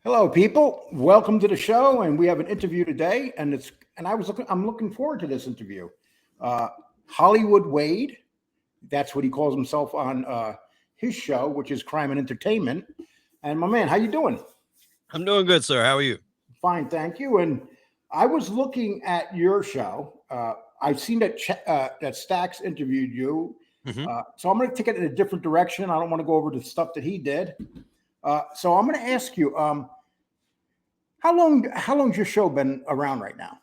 Hello, people. Welcome to the show, and we have an interview today. I'm looking forward to this interview. Uh, Hollywood Wade, that's what he calls himself on his show, which is Crime and Entertainment. And my man, how you doing? I'm doing good, sir. How are you? Fine, thank you. And I was looking at your show. I've seen that Stax interviewed you, hmm so I'm going to take it in a different direction. I don't want to go over the stuff that he did. So I'm going to ask you. How long's your show been around right now?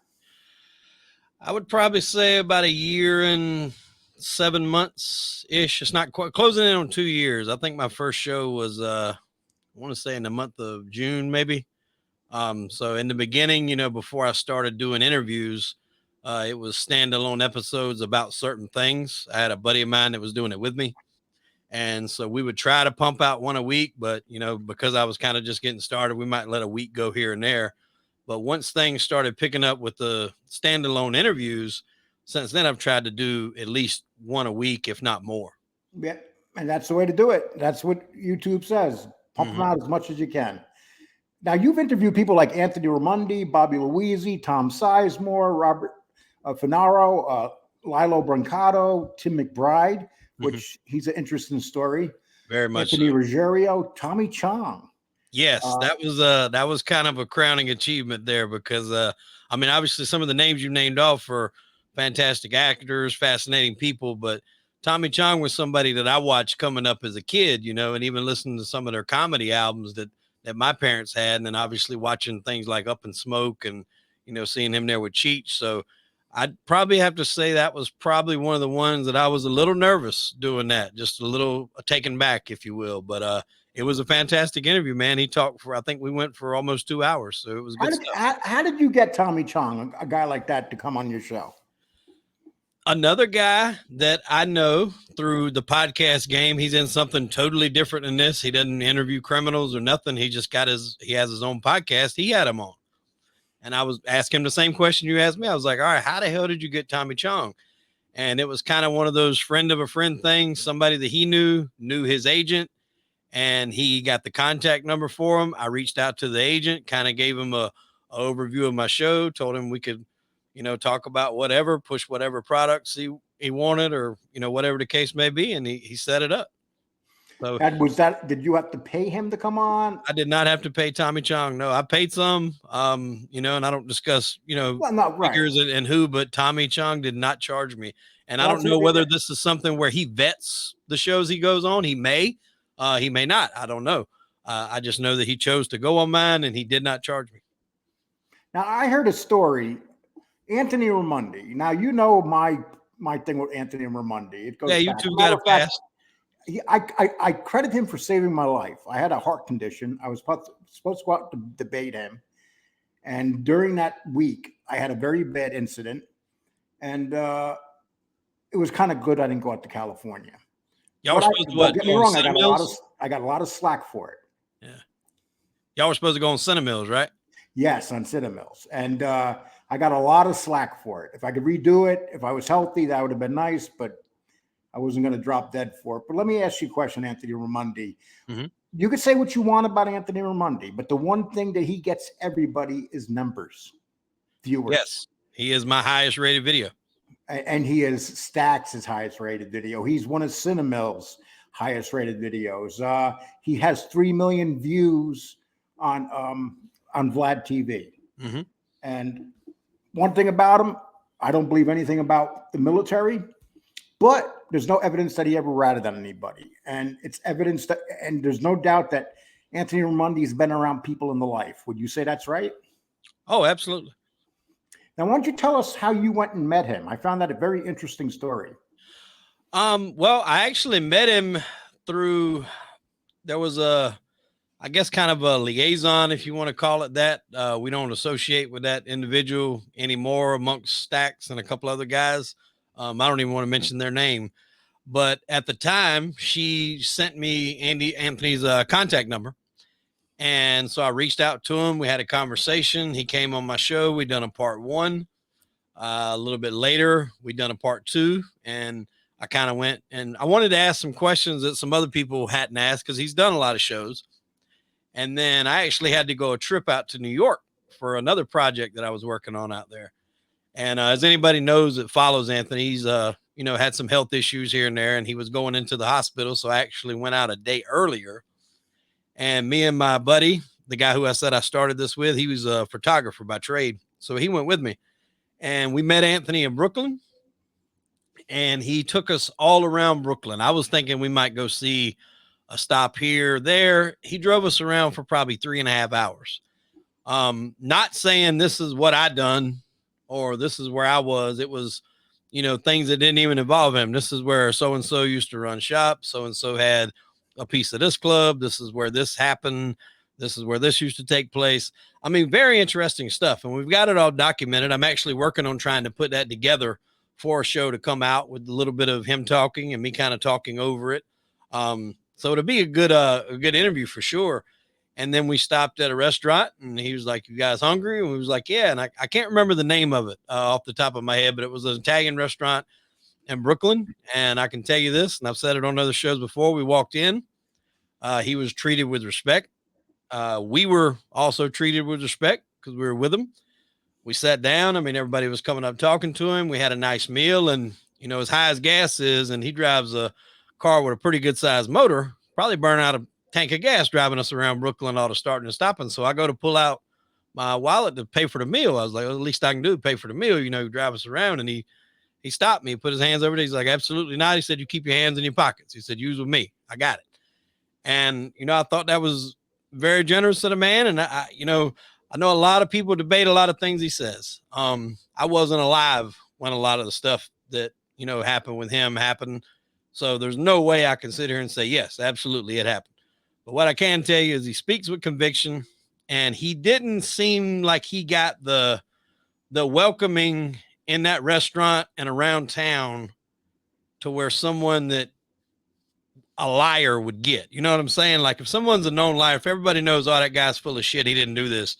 I would probably say about a year and 7 months ish. It's not quite closing in on 2 years. I think my first show was I want to say in the month of June, maybe. So in the beginning, before I started doing interviews, it was standalone episodes about certain things. I had a buddy of mine that was doing it with me. And so we would try to pump out one a week, but because I was kind of just getting started, we might let a week go here and there. But once things started picking up with the standalone interviews, since then I've tried to do at least one a week, if not more. Yeah, and that's the way to do it. That's what YouTube says. Pump them hmm out as much as you can. Now, you've interviewed people like Anthony Ramundi, Bobby Louisi, Tom Sizemore, Robert Finaro, Lilo Brancato, Tim McBride, hmm which he's an interesting story. Very much Anthony so. Ruggiero, Tommy Chong. Yes, Uh, that was kind of a crowning achievement there because I mean obviously some of the names you named off are fantastic actors, fascinating people, but Tommy Chong was somebody that I watched coming up as a kid, and even listening to some of their comedy albums that my parents had, and then obviously watching things like Up in Smoke and seeing him there with Cheech. So I'd probably have to say that was probably one of the ones that I was a little nervous doing that, just a little taken back, if you will. But it was a fantastic interview, man. He talked for, I think we went for almost 2 hours. So it was how good did stuff. how did you get Tommy Chong, a guy like that, to come on your show? Another guy that I know through the podcast game, he's in something totally different than this. He doesn't interview criminals or nothing. He has his own podcast. He had him on. And I was asking him the same question you asked me. I was like, all right, how the hell did you get Tommy Chong? And it was kind of one of those friend of a friend things. Somebody that he knew his agent, and he got the contact number for him. I reached out to the agent, kind of gave him a overview of my show, told him we could, talk about whatever, push whatever products he wanted, or whatever the case may be, and he set it up. So Did you have to pay him to come on? I did not have to pay Tommy Chong. No, I paid some, and I don't discuss, Well, not right. figures and who, but Tommy Chong did not charge me. And I Well, don't know whether this is something where he vets the shows he goes on. He may not. I don't know. I just know that he chose to go on mine and he did not charge me. now I heard a story. Anthony Ramundi. Now you know my thing with Anthony Ramundi. It Yeah, goes you back. As two a got matter a of fact, pass. I credit him for saving my life. I had a heart condition. I was supposed to go out to debate him, and during that week, I had a very bad incident, and it was kind of good I didn't go out to California. Y'all were supposed to Don't what? get me Go on wrong. Cinemills? I got a lot of slack for it. Yeah. Y'all were supposed to go on Cinemills, right? Yes, on Cinemills, and I got a lot of slack for it. If I could redo it, if I was healthy, that would have been nice, but I wasn't going to drop dead for it. But let me ask you a question, Anthony Ramundi. hmm You could say what you want about Anthony Ramundi, but the one thing that he gets everybody is numbers, viewers. Yes. He is my highest rated video. And he is Stax's highest rated video. He's one of Cinemill's highest rated videos. He has 3 million views on Vlad TV. hmm And one thing about him, I don't believe anything about the military, but there's no evidence that he ever ratted on anybody. And it's evidence that, and there's no doubt that Anthony Ramundi has been around people in the life. Would you say that's right? Oh, absolutely. Now, why don't you tell us how you went and met him? I found that a very interesting story. Well, I actually met him through, there was I guess kind of a liaison, if you want to call it that. We don't associate with that individual anymore amongst Stax and a couple other guys. I don't even want to mention their name, but at the time she sent me Anthony's contact number. And so I reached out to him. We had a conversation. He came on my show. We done a part one. A little bit later, we done a part two, and I kind of went and I wanted to ask some questions that some other people hadn't asked because he's done a lot of shows. And then I actually had to go a trip out to New York for another project that I was working on out there. And as anybody knows that follows Anthony, he's had some health issues here and there, and he was going into the hospital. So I actually went out a day earlier. And me and my buddy, the guy who I said I started this with, he was a photographer by trade. So he went with me. And we met Anthony in Brooklyn. And he took us all around Brooklyn. I was thinking we might go see a stop here, there. He drove us around for probably 3.5 hours. Not saying this is what I done or this is where I was. It was, things that didn't even involve him. This is where so-and-so used to run shop. So-and-so had a piece of this club. This is where this happened. This is where this used to take place. I mean, very interesting stuff. And we've got it all documented. I'm actually working on trying to put that together for a show to come out with a little bit of him talking and me kind of talking over it. So it'll be a good interview for sure. And then we stopped at a restaurant and he was like, "You guys hungry?" And we was like, "Yeah." And I can't remember the name of it off the top of my head, but it was an Italian restaurant in Brooklyn. And I can tell you this, and I've said it on other shows before. We walked in, he was treated with respect. We were also treated with respect because we were with him. We sat down. I mean, everybody was coming up talking to him. We had a nice meal, and as high as gas is, and he drives a car with a pretty good sized motor, probably burn out a tank of gas driving us around Brooklyn, all the starting and stopping. So I go to pull out my wallet to pay for the meal. I was like, well, the least I can do is pay for the meal, drive us around. And he stopped me, put his hands over there. He's like, "Absolutely not." He said, "You keep your hands in your pockets." He said, "Use with me. I got it." And, I thought that was very generous of the man. And I know a lot of people debate a lot of things he says. I wasn't alive when a lot of the stuff that, happened with him happened. So there's no way I can sit here and say, yes, absolutely it happened. But what I can tell you is he speaks with conviction, and he didn't seem like he got the welcoming in that restaurant and around town to where someone that a liar would get. You know what I'm saying? Like if someone's a known liar, if everybody knows, oh, that guy's full of shit, he didn't do this,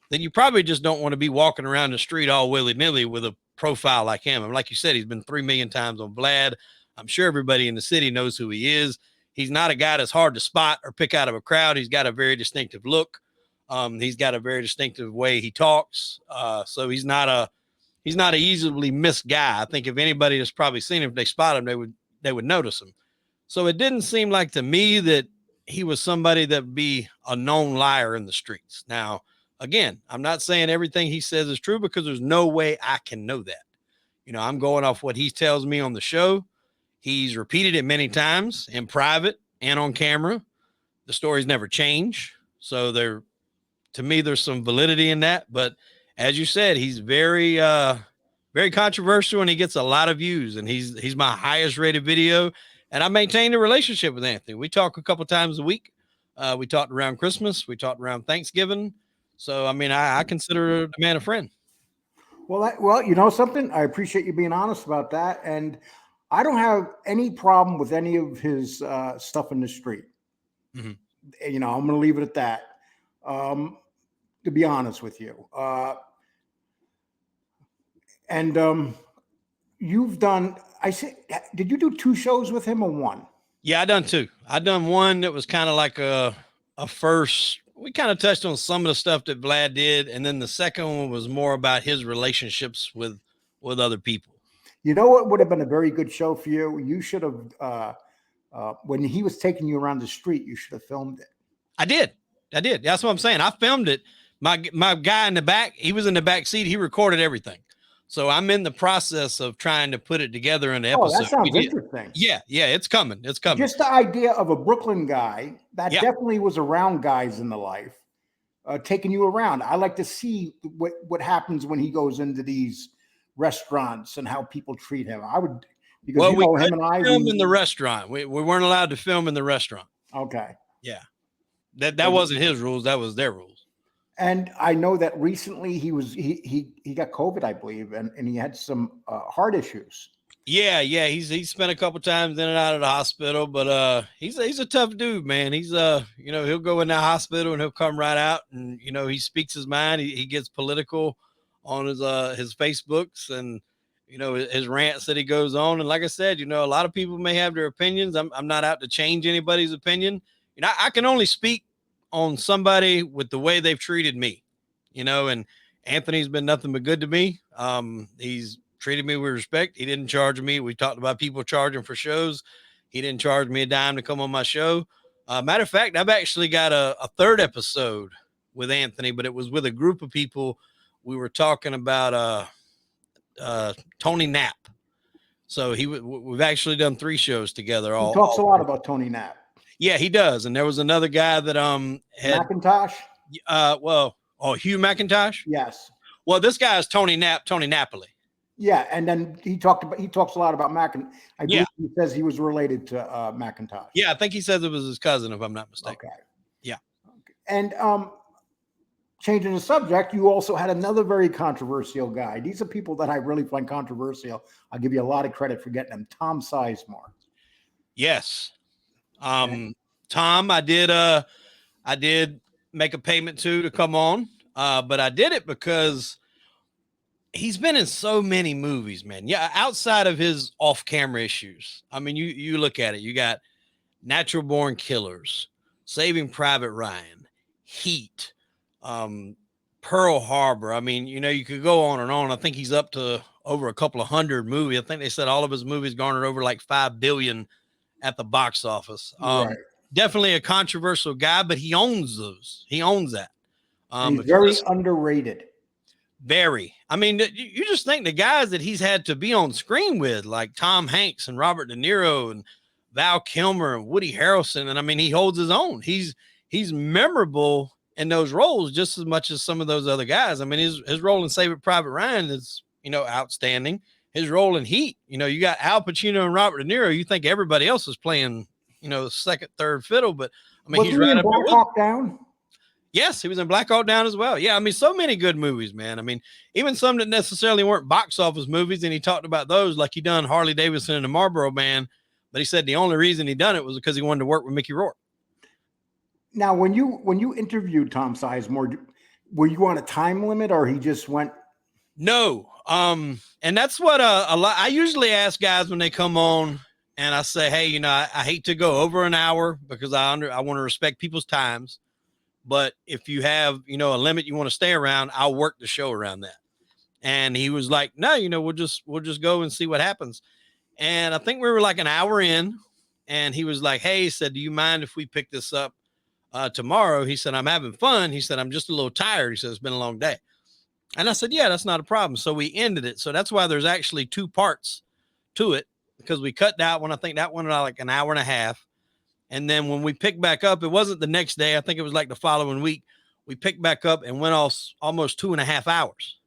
then you probably just don't want to be walking around the street all willy-nilly with a profile like him. And like you said, he's been 3 million times on Vlad. I'm sure everybody in the city knows who he is. He's not a guy that's hard to spot or pick out of a crowd. He's got a very distinctive look. He's got a very distinctive way he talks. So he's not a easily missed guy. I think if anybody has probably seen him, if they spot him, they would notice him. So it didn't seem like to me that he was somebody that would be a known liar in the streets. Now, again, I'm not saying everything he says is true because there's no way I can know that. I'm going off what he tells me on the show. He's repeated it many times in private and on camera. The stories never change. So to me, there's some validity in that. But as you said, he's very, very controversial and he gets a lot of views, and he's my highest rated video. And I maintained a relationship with Anthony. We talk a couple times a week. We talked around Christmas. We talked around Thanksgiving. So, I mean, I consider the man a friend. Well, you know something? I appreciate you being honest about that. And I don't have any problem with any of his stuff in the street. Mm-hmm. I'm going to leave it at that. To be honest with you. You've done, did you do 2 shows with him or 1? Yeah, I done 2. I done one that was kind of like a first. We kind of touched on some of the stuff that Vlad did. And then the second one was more about his relationships with other people. You know what would have been a very good show for you? You should have, when he was taking you around the street, you should have filmed it. I did. That's what I'm saying. I filmed it. My guy in the back, he was in the back seat. He recorded everything. So I'm in the process of trying to put it together in the episode. Oh, that sounds interesting. Yeah, it's coming. It's coming. Just the idea of a Brooklyn guy that definitely was around guys in the life, taking you around. I like to see what happens when he goes into these restaurants and how people treat him. I would, because him and I film in the restaurant. We weren't allowed to film in the restaurant. Okay. Yeah. That wasn't his rules. That was their rules. And I know that recently he got COVID, I believe, and he had some heart issues. Yeah. He's spent a couple times in and out of the hospital, but he's a tough dude, man. He's he'll go in the hospital and he'll come right out, and he speaks his mind. He gets political on his Facebooks and his rants that he goes on. And like I said, a lot of people may have their opinions. I'm not out to change anybody's opinion. I can only speak on somebody with the way they've treated me, and Anthony's been nothing but good to me. He's treated me with respect. He didn't charge me. We talked about people charging for shows. He didn't charge me a dime to come on my show. Matter of fact, I've actually got a third episode with Anthony, but it was with a group of people. We were talking about Tony Knapp. So we've actually done 3 shows together. He talks a lot about Tony Knapp. Yeah, he does. And there was another guy that had McIntosh. Hugh McIntosh. Yes. Well, this guy is Tony Napoli. Yeah, and then he talks a lot about McIntosh. I believe he says he was related to McIntosh. Yeah, I think he says it was his cousin, if I'm not mistaken. Okay. Yeah. Okay. And changing the subject, you also had another very controversial guy. These are people that I really find controversial. I'll give you a lot of credit for getting them. Tom Sizemore. Yes. Tom, I did make a payment to come on, but I did it because he's been in so many movies, man. Yeah, outside of his off-camera issues. I mean, you look at it. You got Natural Born Killers, Saving Private Ryan, Heat, Pearl Harbor. I mean, you could go on and on. I think he's up to over a couple of hundred movies. I think they said all of his movies garnered over like 5 billion at the box office. Right. Definitely a controversial guy, but he owns those. He owns that. He's very underrated. Very. I mean, you just think the guys that he's had to be on screen with, like Tom Hanks and Robert De Niro and Val Kilmer and Woody Harrelson. And I mean, he holds his own. He's memorable in those roles just as much as some of those other guys. I mean, his role in Saving Private Ryan is, outstanding. His role in Heat, you got Al Pacino and Robert De Niro. You think everybody else is playing, second, third fiddle, but I mean, he's right up there. Black Hawk Down? Yes, he was in Black Hawk Down as well. Yeah, I mean, so many good movies, man. I mean, even some that necessarily weren't box office movies, and he talked about those, like he done Harley Davidson and the Marlboro Band, but he said the only reason he done it was because he wanted to work with Mickey Rourke. Now, when you interviewed Tom Sizemore, were you on a time limit, or he just went? No, and that's what a lot. I usually ask guys when they come on, and I say, hey, I hate to go over an hour because I want to respect people's times. But if you have, a limit you want to stay around, I'll work the show around that. And he was like, no, we'll just go and see what happens. And I think we were like an hour in, and he was like, hey, he said, do you mind if we pick this up tomorrow? He said, I'm having fun. He said, I'm just a little tired. He said, it's been a long day. And I said, yeah, that's not a problem. So we ended it. So that's why there's actually 2 parts to it, because we cut that one. I think that one was like an hour and a half. And then when we picked back up, it wasn't the next day. I think it was like the following week. We picked back up and went off almost 2.5 hours.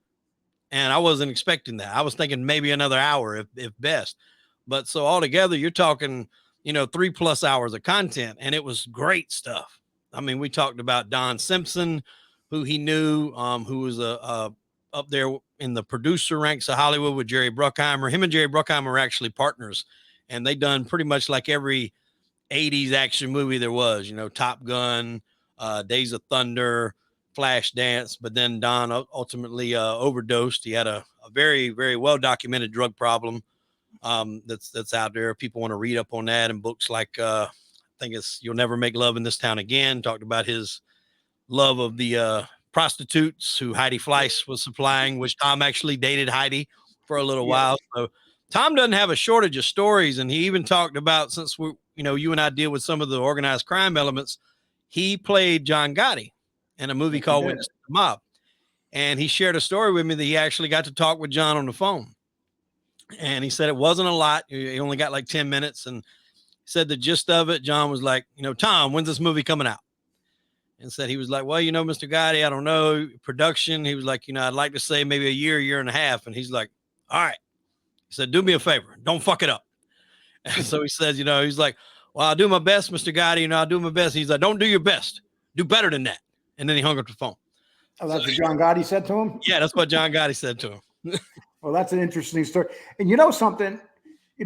And I wasn't expecting that. I was thinking maybe another hour if best. But so altogether, you're talking, 3+ hours of content, and it was great stuff. I mean, we talked about Don Simpson, who he knew, who was up there in the producer ranks of Hollywood with Jerry Bruckheimer. Him and Jerry Bruckheimer were actually partners, and they done pretty much like every 80s action movie there was, Top Gun, Days of Thunder, Flashdance. But then Don ultimately overdosed. He had a very, very well documented drug problem that's out there. People want to read up on that in books like I think it's You'll Never Make Love in This Town Again. Talked about his love of the prostitutes who Heidi Fleiss was supplying, which Tom actually dated Heidi for a little while. So Tom doesn't have a shortage of stories. And he even talked about, since you and I deal with some of the organized crime elements, he played John Gotti in a movie called Witness to the Mob. And he shared a story with me that he actually got to talk with John on the phone. And he said it wasn't a lot. He only got like 10 minutes. And he said the gist of it, John was like, Tom, when's this movie coming out? And said, he was like, well, Mr. Gotti, I don't know. Production. He was like, I'd like to say maybe a year and a half. And he's like, all right. He said, do me a favor. Don't fuck it up. And so he says, he's like, well, I'll do my best, Mr. Gotti. I'll do my best. He's like, don't do your best. Do better than that. And then he hung up the phone. Oh, that's what John Gotti said to him? Yeah, that's what John Gotti said to him. Well, that's an interesting story. And something,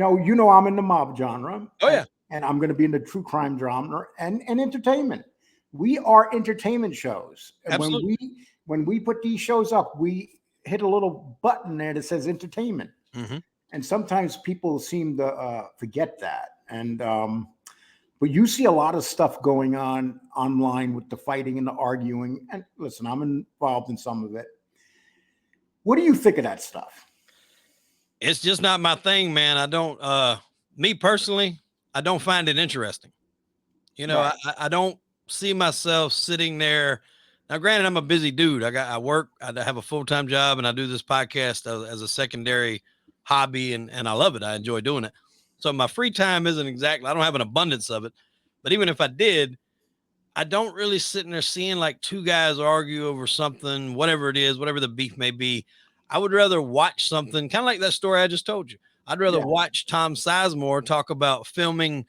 I'm in the mob genre. Oh, yeah. And I'm going to be in the true crime genre and entertainment. We are entertainment shows. And absolutely. when we put these shows up, we hit a little button there that says entertainment. Mm-hmm. And sometimes people seem to forget that. And But you see a lot of stuff going on online with the fighting and the arguing. And listen, I'm involved in some of it. What do you think of that stuff? It's just not my thing, man. I don't, me personally, I don't find it interesting. Right. I don't see myself sitting there. Now, granted, I'm a busy dude. I work, I have a full-time job, and I do this podcast as a secondary hobby, and I love it. I enjoy doing it. So my free time isn't exactly, I don't have an abundance of it, but even if I did, I don't really sit in there seeing like two guys argue over something, whatever it is, whatever the beef may be. I would rather watch something kind of like that story I just told you. I'd rather Yeah. watch Tom Sizemore talk about filming,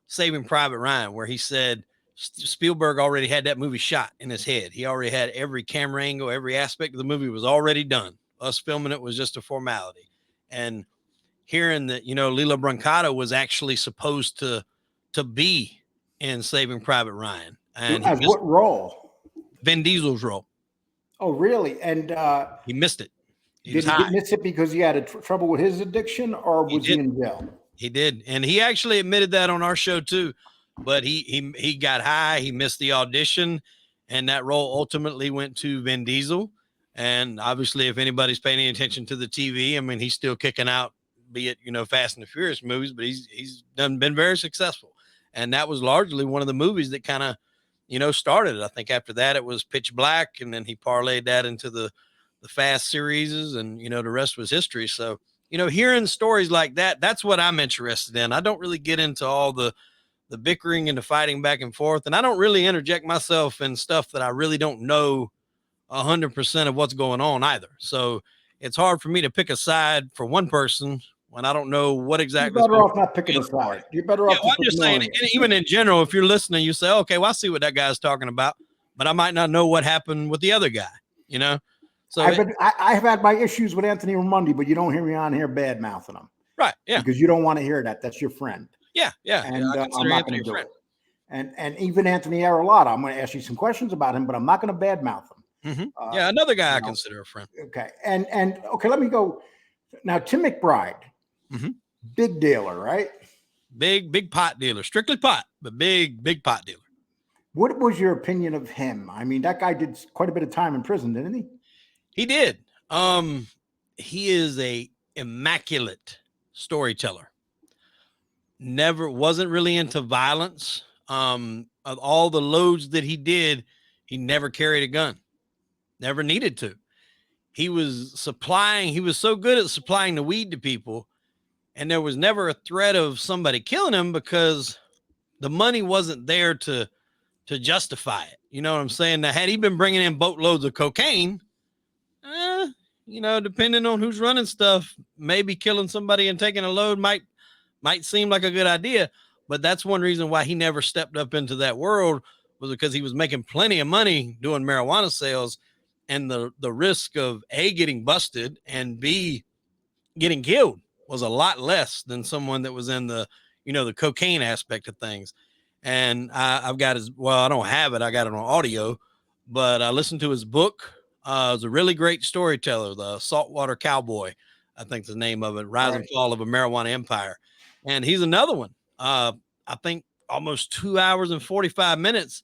Saving Private Ryan, where he said Spielberg already had that movie shot in his head. He already had every camera angle, every aspect of the movie was already done. Us filming it was just a formality. And hearing that, Lila Brancato was actually supposed to be in Saving Private Ryan, and he As missed what role? Vin Diesel's role. Oh, really? And He missed it. He did was he high. miss it because he had trouble with his addiction, or He was he did. in jail? He did, and he actually admitted that on our show too. But he got high. He missed the audition, and that role ultimately went to Vin Diesel. And obviously, if anybody's paying any attention to the TV, I mean, he's still kicking out, be it Fast and the Furious movies, but he's been very successful. And that was largely one of the movies that kind of started it. I think after that it was Pitch Black, and then he parlayed that into the Fast series, and the rest was history. So hearing stories like that, that's what I'm interested in. I don't really get into all the bickering and the fighting back and forth, and I don't really interject myself in stuff that I really don't know 100% of what's going on either. So it's hard for me to pick a side for one person when I don't know what exactly. You're better off not picking a side. You're better off I'm just saying, ignoring it. even in general, if you're listening, you say, okay, well, I see what that guy's talking about, but I might not know what happened with the other guy, So I've had my issues with Anthony Ramundi, but you don't hear me on here bad mouthing him. Right. Yeah. Because you don't want to hear that. That's your friend. Yeah. Yeah. And I I'm consider not Anthony going to a do friend. it. And even Anthony Aralotta, I'm going to ask you some questions about him, but I'm not going to bad mouth him. Mm-hmm. Yeah, another guy I consider a friend. Okay. And okay, let me go. Now, Tim McBride, big dealer, right? Big pot dealer. Strictly pot, but big pot dealer. What was your opinion of him? I mean, that guy did quite a bit of time in prison, didn't he? He did. He is a immaculate storyteller. Wasn't really into violence. Of all the loads that he did, he never carried a gun. Never needed to. He was so good at supplying the weed to people, and there was never a threat of somebody killing him because the money wasn't there to justify it. You know what I'm saying? Now, had he been bringing in boatloads of cocaine, depending on who's running stuff, maybe killing somebody and taking a load might seem like a good idea. But that's one reason why he never stepped up into that world, was because he was making plenty of money doing marijuana sales, and the risk of A, getting busted, and B, getting killed was a lot less than someone that was in the cocaine aspect of things. And I've got I don't have it. I got it on audio, but I listened to his book. It was a really great storyteller, The Saltwater Cowboy, I think the name of it, Rise and Fall of a Marijuana Empire. And he's another one. I think almost 2 hours and 45 minutes.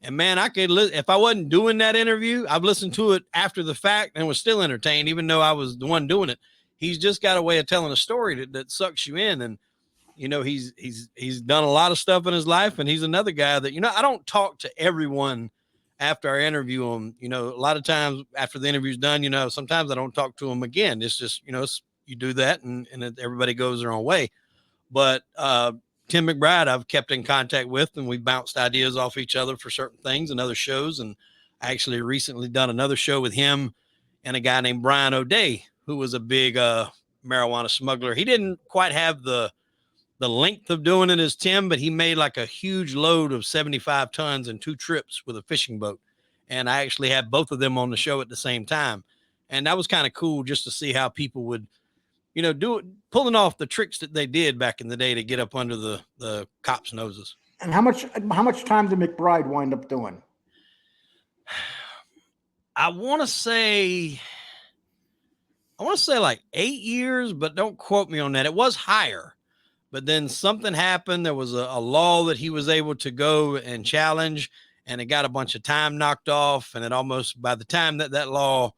And man, I could if I wasn't doing that interview, I've listened to it after the fact and was still entertained, even though I was the one doing it. He's just got a way of telling a story that sucks you in. And he's done a lot of stuff in his life, and he's another guy that I don't talk to everyone after I interview him. A lot of times after the interview's done, sometimes I don't talk to him again. It's just you do that, and everybody goes their own way. But Tim McBride, I've kept in contact with, and we've bounced ideas off each other for certain things and other shows. And I actually recently done another show with him and a guy named Brian O'Day, who was a big marijuana smuggler. He didn't quite have the length of doing it as Tim, but he made like a huge load of 75 tons in 2 trips with a fishing boat. And I actually had both of them on the show at the same time. And that was kind of cool just to see how people would, do it, pulling off the tricks that they did back in the day to get up under the cops' noses. And how much time did McBride wind up doing? I want to say like 8 years, but don't quote me on that. It was higher. but then something happened. There was a law that he was able to go and challenge, and it got a bunch of time knocked off. And it almost, by the time that law,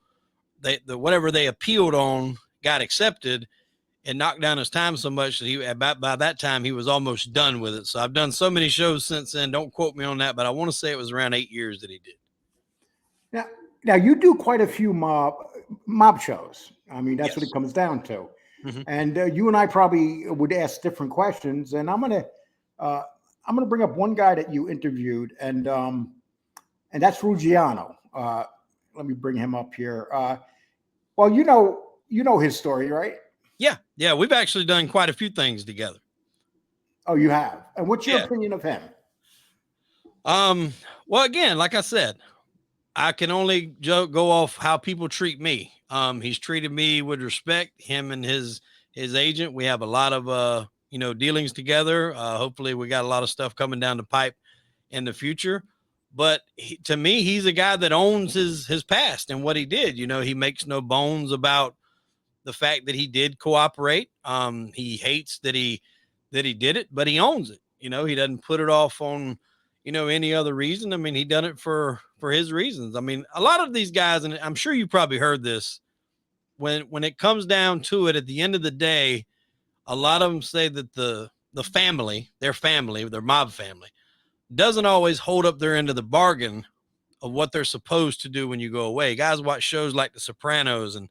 whatever they appealed on got accepted, it knocked down his time so much that by that time he was almost done with it. So I've done so many shows since then. Don't quote me on that, but I want to say it was around 8 years that he did. Now you do quite a few mob shows. I mean, that's what it comes down to. Mm-hmm. And you and I probably would ask different questions. And I'm gonna bring up one guy that you interviewed, and that's Ruggiano. Let me bring him up here. Well, you know his story, right? Yeah. We've actually done quite a few things together. Oh, you have. And what's your opinion of him? Well, again, like I said, I can only go off how people treat me. He's treated me with respect. Him and his agent, we have a lot of dealings together. Hopefully, we got a lot of stuff coming down the pipe in the future. But to me, he's a guy that owns his past and what he did. He makes no bones about the fact that he did cooperate. He hates that he did it, but he owns it. He doesn't put it off on any other reason. I mean, he done it for his reasons. I mean, a lot of these guys, and I'm sure you probably heard this, when it comes down to it, at the end of the day, a lot of them say that the family, their mob family, doesn't always hold up their end of the bargain of what they're supposed to do when you go away. Guys watch shows like The Sopranos, and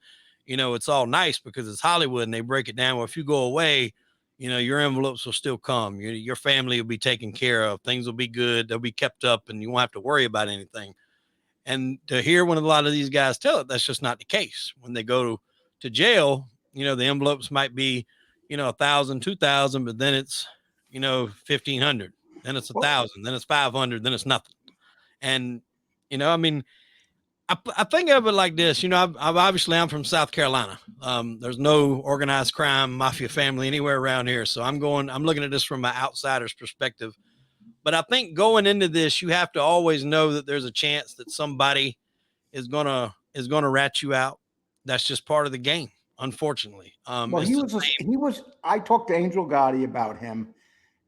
it's all nice because it's Hollywood, and they break it down. Well, if you go away, your envelopes will still come. Your family will be taken care of. Things will be good. They'll be kept up, and you won't have to worry about anything. And to hear when a lot of these guys tell it, that's just not the case. When they go to jail, the envelopes might be, 1,000, 2,000, but then it's, 1,500, then it's 1,000, then it's 500, then it's nothing. And, I mean, I think of it like this. I'm from South Carolina. There's no organized crime, mafia family anywhere around here. So I'm looking at this from my outsider's perspective. But I think going into this, you have to always know that there's a chance that somebody is gonna rat you out. That's just part of the game, unfortunately. Well, I talked to Angel Gotti about him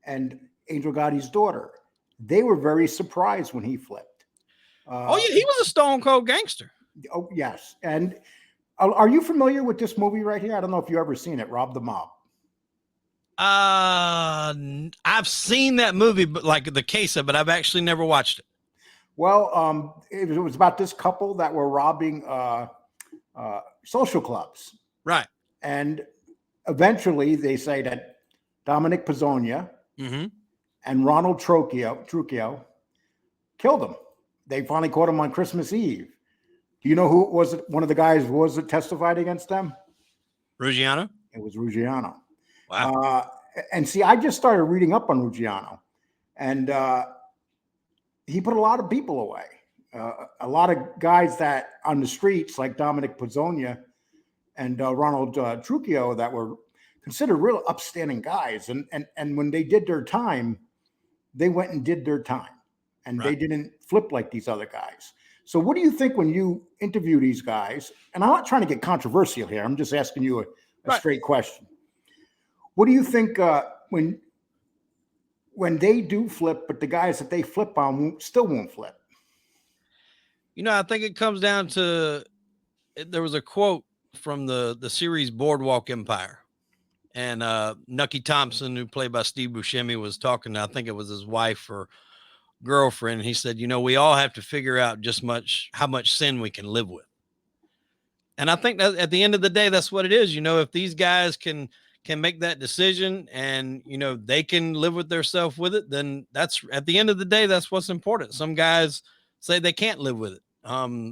and Angel Gotti's daughter. They were very surprised when he flipped. He was a stone cold gangster. Oh, yes. And are you familiar with this movie right here? I don't know if you've ever seen it, Rob the Mob. I've seen that movie, but like the case of it, I've actually never watched it. Well, it was about this couple that were robbing social clubs. Right. And eventually they say that Dominic Pizzonia and Ronald Trucchio killed them. They finally caught him on Christmas Eve. Do you know who was it? One of the guys was it testified against them? Ruggiano? It was Ruggiano. Wow. And see, I just started reading up on Ruggiano, and he put a lot of people away. A lot of guys that on the streets, like Dominic Pizzonia and Ronald Trucchio, that were considered real upstanding guys. And when they did their time, they went and did their time. And They didn't flip like these other guys. So what do you think when you interview these guys? And I'm not trying to get controversial here. I'm just asking you a straight question. What do you think when they do flip, but the guys that they flip on still won't flip? I think it comes down to, there was a quote from the series Boardwalk Empire. And Nucky Thompson, who played by Steve Buscemi, was talking to, I think it was his wife or girlfriend. He said, we all have to figure out how much sin we can live with. And I think that at the end of the day, that's what it is. If these guys can make that decision and, they can live with themselves with it, then that's, at the end of the day, that's what's important. Some guys say they can't live with it.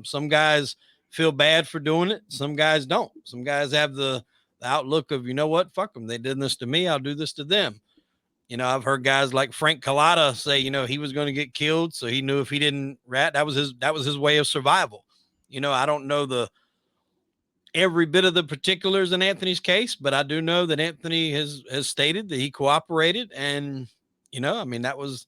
Some guys feel bad for doing it. Some guys don't. Some guys have the outlook of, fuck them. They did this to me. I'll do this to them. I've heard guys like Frank Collada say, he was going to get killed. So he knew if he didn't rat, that was his way of survival. I don't know every bit of the particulars in Anthony's case, but I do know that Anthony has stated that he cooperated, and, that was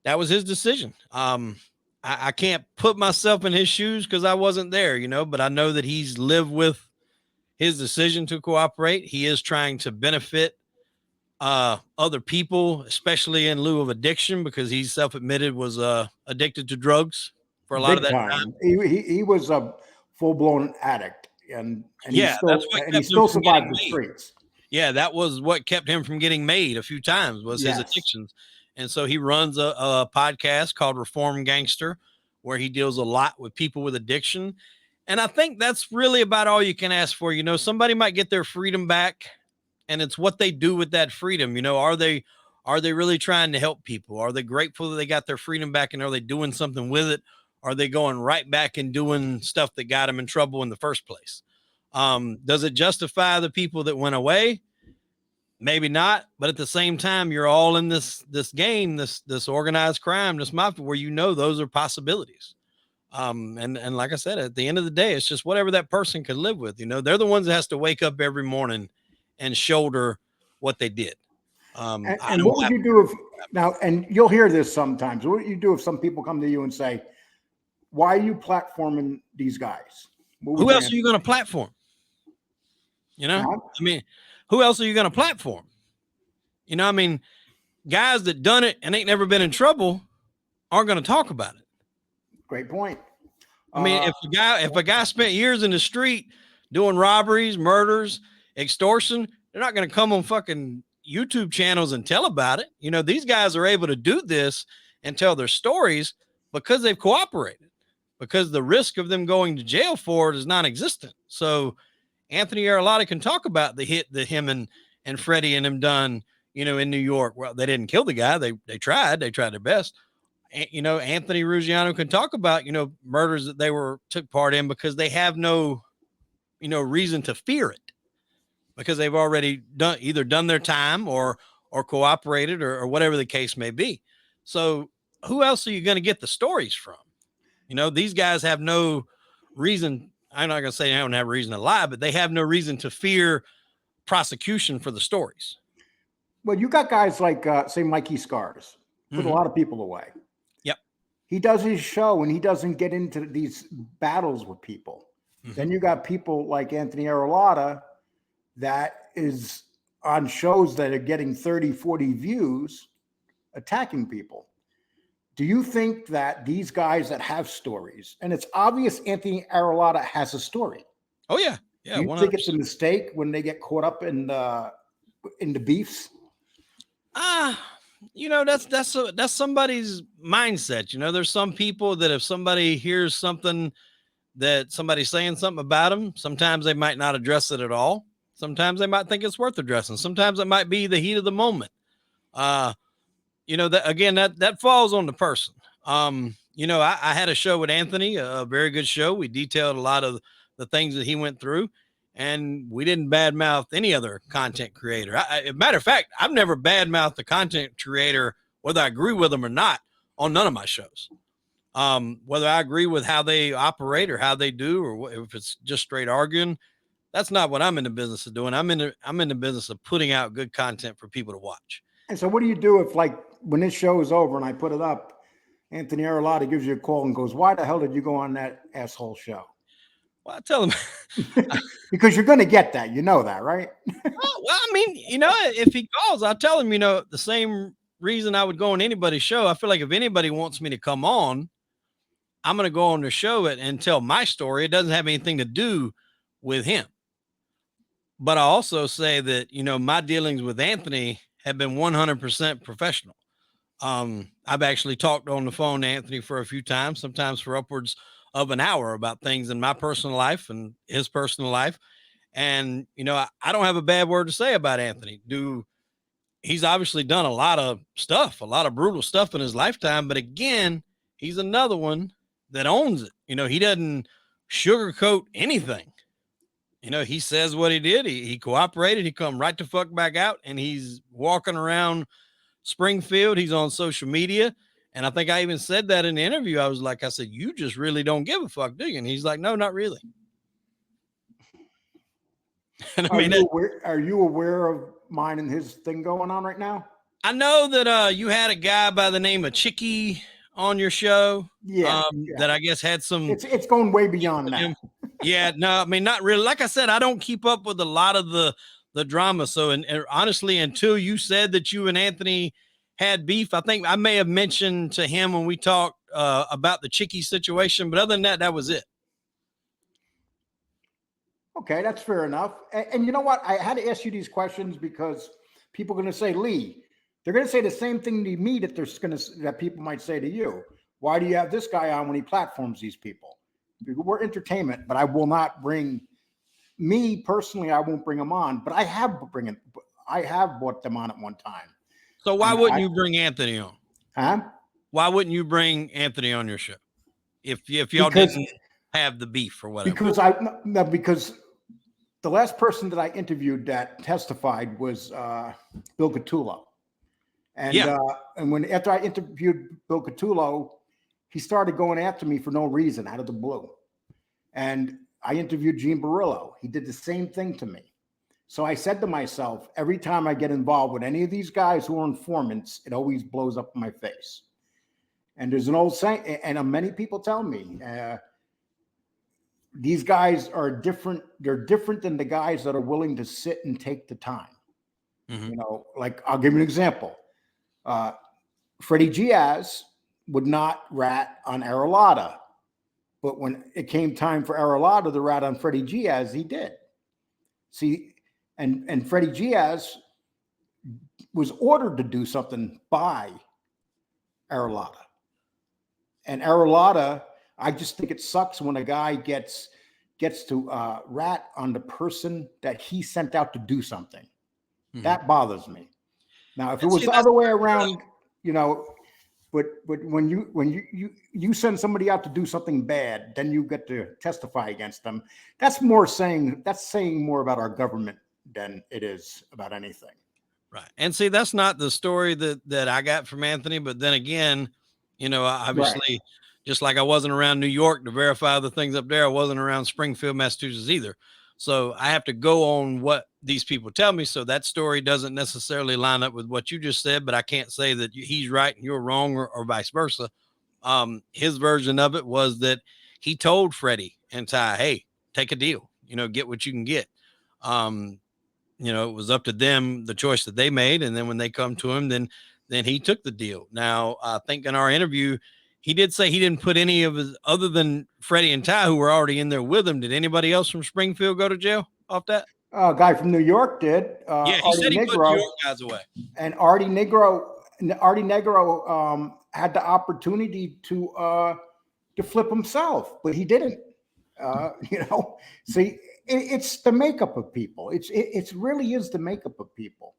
his decision. I can't put myself in his shoes because I wasn't there, but I know that he's lived with his decision to cooperate. He is trying to benefit other people, especially in lieu of addiction, because he self-admitted was addicted to drugs for a lot of Big that time. time. He was a full blown addict, and Yeah, that's what he kept him still from survived getting the made. streets. Yeah, that was what kept him from getting made a few times was his Yes. addictions. And so he runs a podcast called Reform Gangster, where he deals a lot with people with addiction. And I think that's really about all you can ask for. Somebody might get their freedom back, and it's what they do with that freedom. Are they really trying to help people? Are they grateful that they got their freedom back, and are they doing something with it? Are they going right back and doing stuff that got them in trouble in the first place? Does it justify the people that went away? Maybe not, but at the same time, you're all in this game, this organized crime, this mafia, where those are possibilities. And like I said, at the end of the day, it's just whatever that person can live with. They're the ones that has to wake up every morning and shoulder what they did. I And don't what would have. you do if now? And you'll hear this sometimes. What would you do if some people come to you and say, "Why are you platforming these guys?" What would Who you else are answer? you going to platform? Now, I mean, who else are you going to platform? I mean, guys that done it and ain't never been in trouble aren't going to talk about it. great point. I mean, if a guy spent years in the street doing robberies, murders, extortion, they're not going to come on fucking YouTube channels and tell about it. These guys are able to do this and tell their stories because they've cooperated, because the risk of them going to jail for it is non-existent. So Anthony Arlotta can talk about the hit that him and Freddie and them done, in New York. Well, they didn't kill the guy. They tried their best. Anthony Ruggiano can talk about, murders that they took part in because they have no, reason to fear it because they've already either done their time or cooperated or whatever the case may be. So who else are you going to get the stories from? These guys have no reason. I'm not going to say they don't have a reason to lie, but they have no reason to fear prosecution for the stories. well, you got guys like say Mikey Scars put a Mhm. lot of people away. Yep. He does his show and he doesn't get into these battles with people. Then you got people like Anthony Arlotta that is on shows that are getting 30, 40 views attacking people. Do you think that these guys that have stories, and it's obvious Anthony Arlotta has a story. Oh yeah. Do Yeah. you 100%. think it's a mistake when they get caught up in the beefs? That's somebody's mindset. There's some people that if somebody hears something that somebody's saying something about them, sometimes they might not address it at all. Sometimes they might think it's worth addressing. Sometimes it might be the heat of the moment. That again, that falls on the person. I had a show with Anthony, a very good show. We detailed a lot of the things that he went through, and we didn't badmouth any other content creator. As a matter of fact, I've never badmouthed the content creator, whether I agree with them or not, on none of my shows. Whether I agree with how they operate or how they do, or if it's just straight arguing, that's not what I'm in the business of doing. I'm in the business of putting out good content for people to watch. And so, what do you do if, like, when this show is over and I put it up, Anthony Arlotta gives you a call and goes, "Why the hell did you go on that asshole show?" Well, I tell them, Because you're going to get that. You know that, right? I mean, if he calls, I'll tell him, the same reason I would go on anybody's show. I feel like if anybody wants me to come on, I'm going to go on the show and tell my story. It doesn't have anything to do with him. But I also say that, my dealings with Anthony have been 100% professional. I've actually talked on the phone to Anthony for a few times, sometimes for upwards of an hour about things in my personal life and his personal life. And, I don't have a bad word to say about Anthony. He's obviously done a lot of stuff, a lot of brutal stuff in his lifetime. But again, he's another one that owns it. He doesn't sugarcoat anything. He says what he did. He cooperated. He come right to fuck back out, and he's walking around Springfield. He's on social media. And I think I even said that in the interview. I said, you just really don't give a fuck, do you? And he's like, no, not really. And Are you aware of mine and his thing going on right now? I know that you had a guy by the name of Chicky on your show. Yeah. That I guess had some. It's going way beyond that. Yeah, no, I mean, not really. Like I said, I don't keep up with a lot of the the drama. So, and honestly, until you said that you and Anthony had beef, I think I may have mentioned to him when we talked about the Chicky situation, but other than that, that was it. Okay, that's fair enough. And you know what? I had to ask you these questions because people are going to say, Lee, they're going to say the same thing to me that people might say to you. Why do you have this guy on when he platforms these people? We're entertainment, but I will not bring me personally. I won't bring them on, but I have brought them on at one time. So why wouldn't you bring Anthony on? Huh? Why wouldn't you bring Anthony on your show if y'all didn't have the beef or whatever? Because the last person that I interviewed that testified was Bill Catullo. And after I interviewed Bill Catullo, he started going after me for no reason out of the blue. And I interviewed Gene Barillo. He did the same thing to me. So I said to myself, every time I get involved with any of these guys who are informants, it always blows up in my face. And there's an old saying, and many people tell me, these guys are different. They're different than the guys that are willing to sit and take the time. Mm-hmm. You know, like I'll give you an example. Freddie Giaz would not rat on Aralata, but when it came time for Aralata to rat on Freddie Giaz, he did. See, and Freddie Giaz was ordered to do something by Aralata. And Aralata, I just think it sucks when a guy gets to rat on the person that he sent out to do something. Mm-hmm. That bothers me. Now, if it was the other way around, you know, but when you send somebody out to do something bad, then you get to testify against them. That's saying more about our government than it is about anything. Right. And see, that's not the story that I got from Anthony. But then again, you know, obviously, just like I wasn't around New York to verify the things up there, I wasn't around Springfield, Massachusetts either. So I have to go on what these people tell me. So that story doesn't necessarily line up with what you just said, but I can't say that he's right and you're wrong or vice versa. His version of it was that he told Freddie and Ty, hey, take a deal, you know, get what you can get. You know, it was up to them, the choice that they made. And then when they come to him, then he took the deal. Now, I think in our interview, he did say he didn't put any of his, other than Freddie and Ty, who were already in there with him. Did anybody else from Springfield go to jail off that? A guy from New York did. Yeah, he said he put New York guys away. And Artie Negro had the opportunity to flip himself, but he didn't. You know, see, it's the makeup of people. It really is the makeup of people.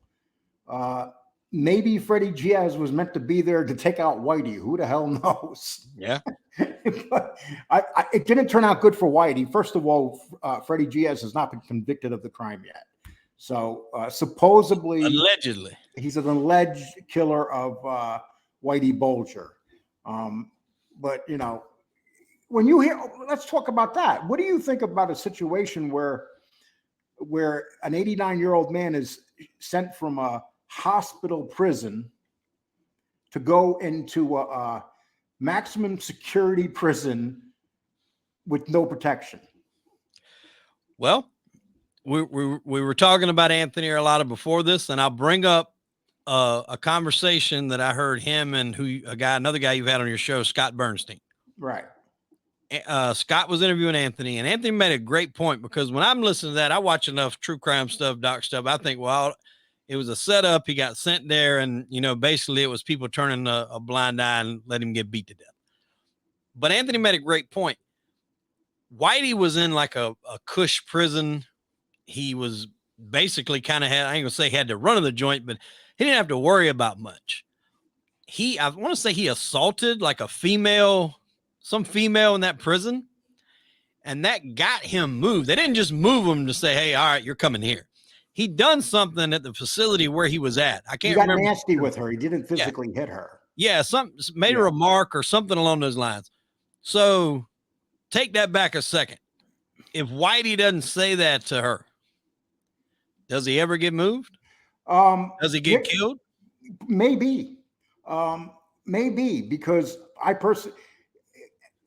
Maybe Freddie Giaz was meant to be there to take out Whitey. Who the hell knows? Yeah. But it didn't turn out good for Whitey. First of all, Freddie Giaz has not been convicted of the crime yet. So supposedly, allegedly, he's an alleged killer of Whitey Bulger. But, you know, when you hear, let's talk about that. What do you think about a situation where an 89-year-old man is sent from a hospital prison to go into a maximum security prison with no protection? Well, we were talking about Anthony Aralata before this, and I'll bring up a conversation that I heard him and another guy you've had on your show, Scott Bernstein. Right. Scott was interviewing Anthony, and Anthony made a great point, because when I'm listening to that, I watch enough true crime stuff, doc stuff. I think, well, it was a setup. He got sent there, and, you know, basically it was people turning a blind eye and let him get beat to death. But Anthony made a great point. Whitey was in like a cush prison. He was basically kind of I ain't gonna say he had to run of the joint, but he didn't have to worry about much. I want to say he assaulted like some female in that prison, and that got him moved. They didn't just move him to say, hey, all right, you're coming here. He'd done something at the facility where he was at. I can't remember. He got nasty with her. He didn't physically hit her. Yeah, made a remark or something along those lines. So take that back a second. If Whitey doesn't say that to her, does he ever get moved? Does he get killed? Maybe. Maybe, because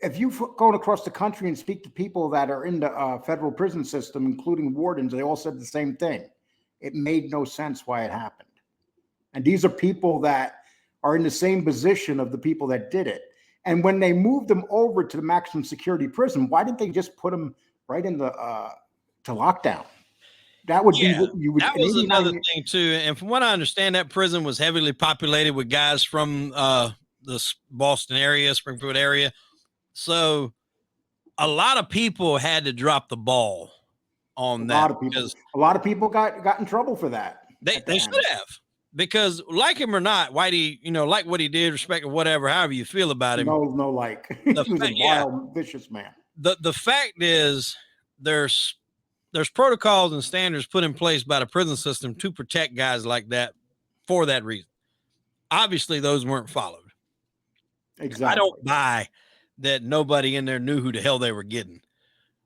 if you've gone across the country and speak to people that are in the federal prison system, including wardens, they all said the same thing. it made no sense why it happened. And these are people that are in the same position of the people that did it. And when they moved them over to the maximum security prison, why didn't they just put them right in the to lockdown? That would be what you would. That was another thing too. And from what I understand, that prison was heavily populated with guys from the Boston area, Springfield area. So a lot of people had to drop the ball on that. A lot of people got in trouble for that. They should have, because like him or not, Whitey, like what he did, respect or whatever, however you feel about him. No, like he was a wild, vicious man. The fact is, there's protocols and standards put in place by the prison system to protect guys like that for that reason. Obviously, those weren't followed. Exactly. I don't buy that nobody in there knew who the hell they were getting.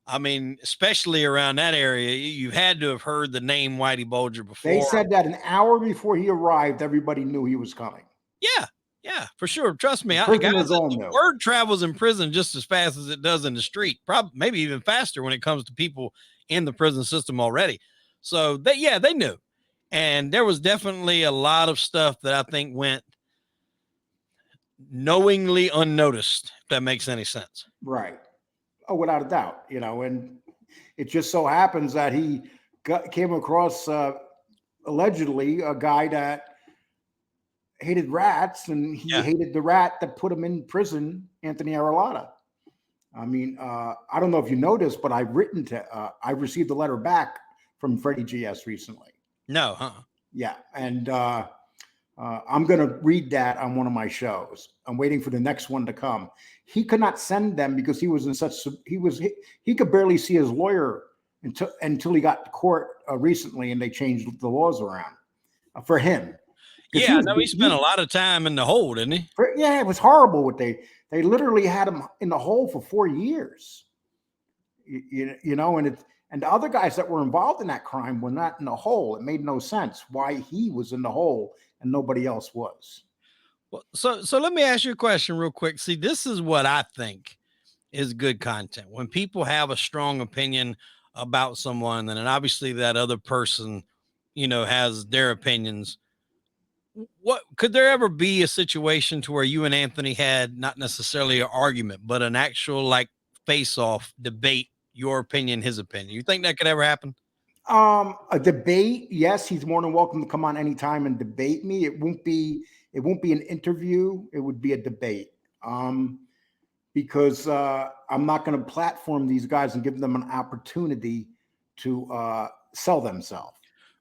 I mean, especially around that area, you had to have heard the name Whitey Bulger before. They said that an hour before he arrived, everybody knew he was coming. Yeah, for sure. Trust me. The word travels in prison just as fast as it does in the street, probably maybe even faster when it comes to people in the prison system already. So they knew. And there was definitely a lot of stuff that I think went knowingly unnoticed, if that makes any sense. Right. Oh, without a doubt, and it just so happens that he came across allegedly a guy that hated rats, and he hated the rat that put him in prison, Anthony Aralata. I mean, I don't know if you noticed, but I received a letter back from Freddie GS recently. No, huh? Yeah, and I'm going to read that on one of my shows. I'm waiting for the next one to come. He could not send them because he was he could barely see his lawyer until he got to court recently, and they changed the laws around for him. Yeah, I know he spent a lot of time in the hole, didn't he? Yeah, it was horrible. What they literally had him in the hole for 4 years. And the other guys that were involved in that crime were not in the hole. It made no sense why he was in the hole and nobody else was. Well, so let me ask you a question real quick. See, this is what I think is good content. When people have a strong opinion about someone, and then obviously that other person, has their opinions. What could there ever be a situation to where you and Anthony had not necessarily an argument, but an actual face-off debate, your opinion, his opinion? You think that could ever happen? A debate, yes, he's more than welcome to come on anytime and debate me. It won't be an interview. It would be a debate. Because I'm not going to platform these guys and give them an opportunity to sell themselves.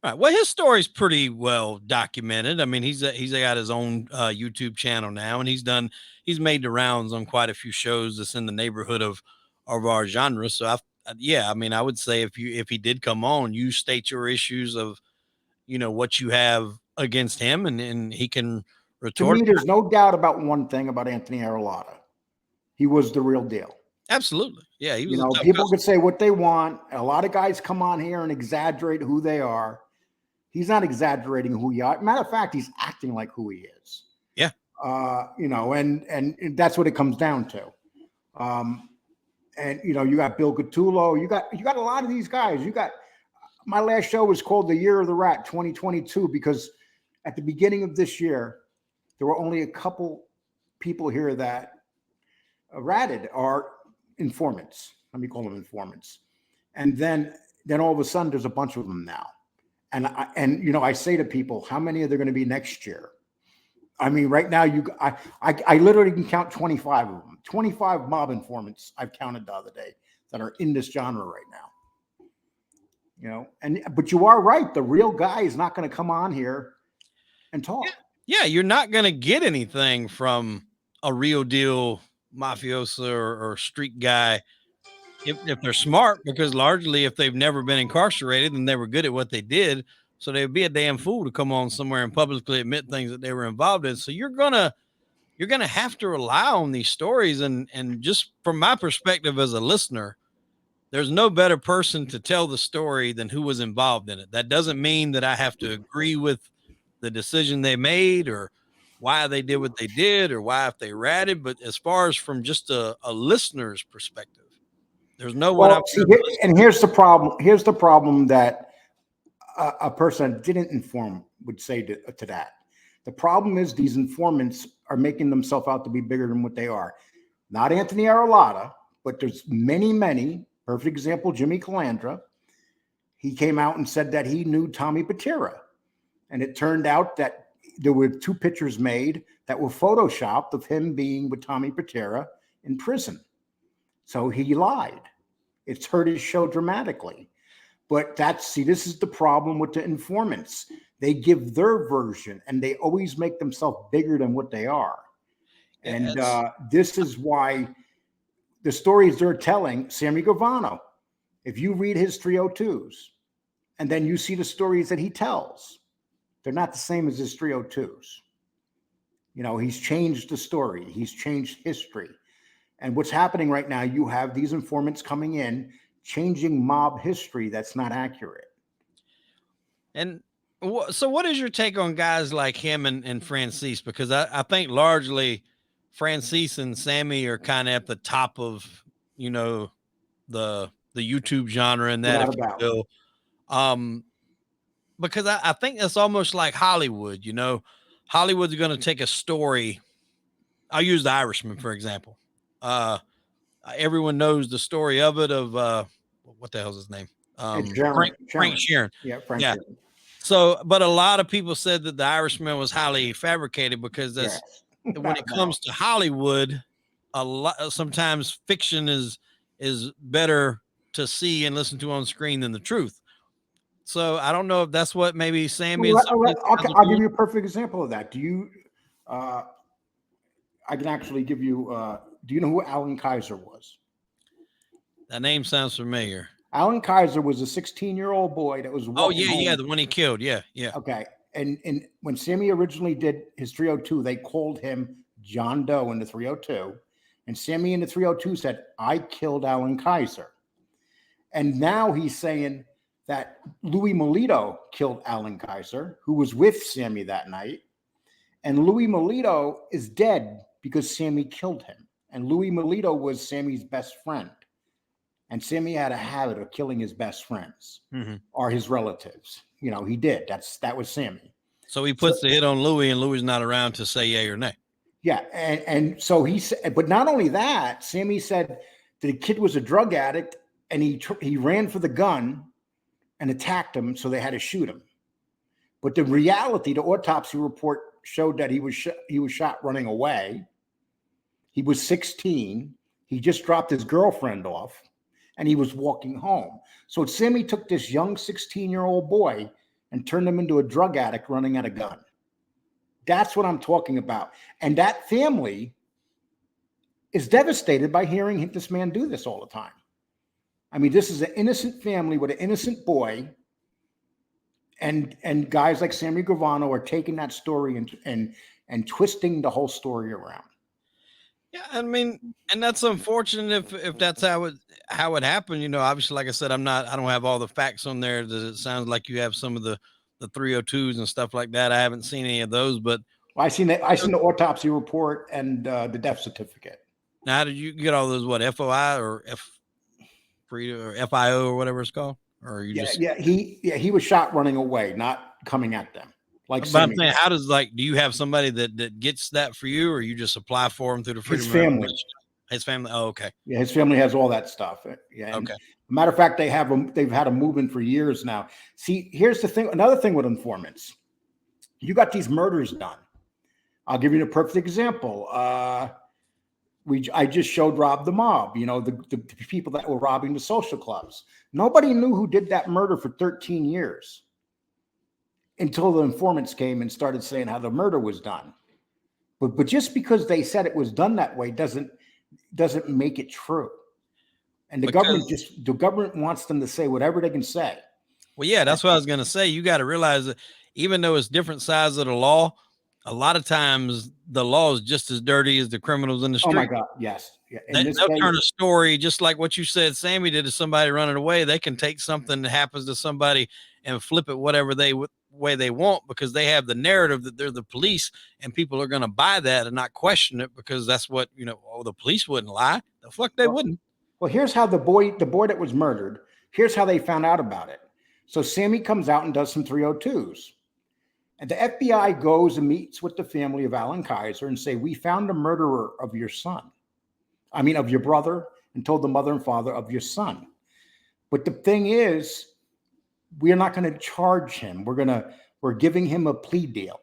All right. Well, his story's pretty well documented. I mean, he's got his own YouTube channel now, and he's made the rounds on quite a few shows that's in the neighborhood of our genre. So I would say if he did come on, you state your issues of, what you have against him, and he can retort. To me, there's no doubt about one thing about Anthony Aralata. He was the real deal. Absolutely. Yeah. He was people could say what they want. A lot of guys come on here and exaggerate who they are. He's not exaggerating who he are. Matter of fact, he's acting like who he is. Yeah. And that's what it comes down to. And you got Bill Gattulo. You got a lot of these guys. My last show was called The Year of the Rat 2022 because at the beginning of this year, there were only a couple people here that ratted are informants. Let me call them informants. And then all of a sudden, there's a bunch of them now. And I say to people, how many are there going to be next year? I mean, right now, I literally can count 25 of them. 25 mob informants I've counted the other day that are in this genre right now. But you are right. The real guy is not going to come on here and talk. Yeah, you're not going to get anything from a real deal mafioso or street guy if they're smart, because largely if they've never been incarcerated, then they were good at what they did. So they'd be a damn fool to come on somewhere and publicly admit things that they were involved in. So you're gonna have to rely on these stories. And just from my perspective as a listener, there's no better person to tell the story than who was involved in it. That doesn't mean that I have to agree with the decision they made or why they did what they did or why if they ratted. But as far as from just a listener's perspective, there's no one. And here's the problem. Here's the problem that a person that didn't inform would say to that. The problem is these informants are making themselves out to be bigger than what they are. Not Anthony Arlotta, but there's many, many. Perfect example, Jimmy Calandra. He came out and said that he knew Tommy Patera. And it turned out that there were 2 pictures made that were photoshopped of him being with Tommy Patera in prison. So he lied. It's hurt his show dramatically. But this is the problem with the informants. They give their version and they always make themselves bigger than what they are. And this is why the stories they're telling, Sammy Gravano, if you read his 302s and then you see the stories that he tells, they're not the same as his 302s. You know, he's changed the story. He's changed history. And what's happening right now, you have these informants coming in, changing mob history that's not accurate. And so what is your take on guys like him and Francis? Because I think largely Francis and Sammy are kind of at the top of, you know, the YouTube genre and that, if you will. Because I think it's almost like Hollywood, you know. Hollywood's going to take a story. I'll use The Irishman, for example. Everyone knows the story of it, of what the hell's his name? Frank Sheeran. Yeah, Frank Sheeran. So, but a lot of people said that The Irishman was highly fabricated because that's when it comes to Hollywood, sometimes fiction is better to see and listen to on screen than the truth. So I don't know if that's what maybe Sammy. I'll give you a perfect example of that. Do you? I can actually give you. Do you know who Alan Kaiser was? That name sounds familiar. Alan Kaiser was a 16-year-old boy that was. Oh yeah, the one he killed. Yeah. Okay, and when Sammy originally did his 302, they called him John Doe in the 302, and Sammy in the 302 said, "I killed Alan Kaiser," and now he's saying that Louis Melito killed Alan Kaiser, who was with Sammy that night, and Louis Melito is dead because Sammy killed him, and Louis Melito was Sammy's best friend. And Sammy had a habit of killing his best friends or his relatives. You know, he did. That was Sammy. So he puts the hit on Louis, and Louis is not around to say yay or nay. Yeah, and so he said, but not only that, Sammy said that the kid was a drug addict, and he ran for the gun and attacked him, so they had to shoot him. But the reality, the autopsy report showed that he was shot running away. He was 16. He just dropped his girlfriend off, and he was walking home. So Sammy took this young 16-year-old boy and turned him into a drug addict running at a gun. That's what I'm talking about. And that family is devastated by hearing this man do this all the time. I mean, this is an innocent family with an innocent boy, and guys like Sammy Gravano are taking that story and twisting the whole story around. Yeah, I mean, and that's unfortunate if that's how it happened. You know, obviously, like I said, I don't have all the facts on there. It sounds like you have some of the 302s and stuff like that. I haven't seen any of those, but I seen the autopsy report and the death certificate. Now, how did you get all those? What, FOI or FIO or whatever it's called? Or he was shot running away, not coming at them. Like, but I'm saying, how does, like, do you have somebody that gets that for you, or you just apply for them through the Freedom of Information? His family. Oh, okay. Yeah, his family has all that stuff. Yeah. Okay. Matter of fact, they've had a movement for years now. See, here's the thing. Another thing with informants, you got these murders done. I'll give you a perfect example. I just showed Rob the Mob. You know, the people that were robbing the social clubs. Nobody knew who did that murder for 13 years. Until the informants came and started saying how the murder was done. But just because they said it was done that way doesn't make it true. And the government wants them to say whatever they can say. Well, yeah, that's what I was going to say. You got to realize that even though it's different sides of the law, a lot of times the law is just as dirty as the criminals in the street. Oh my God, yes. Yeah. They'll turn a story, just like what you said Sammy did to somebody running away. They can take something that happens to somebody and flip it whatever way they want, because they have the narrative that they're the police, and people are going to buy that and not question it, because that's what, you know, the police wouldn't lie. The fuck they wouldn't. Well, here's how the boy that was murdered, here's how they found out about it. So Sammy comes out and does some 302s. And the FBI goes and meets with the family of Alan Kaiser and say, we found the murderer of your son. I mean, of your brother, and told the mother and father of your son. But the thing is, we're not going to charge him. We're giving him a plea deal.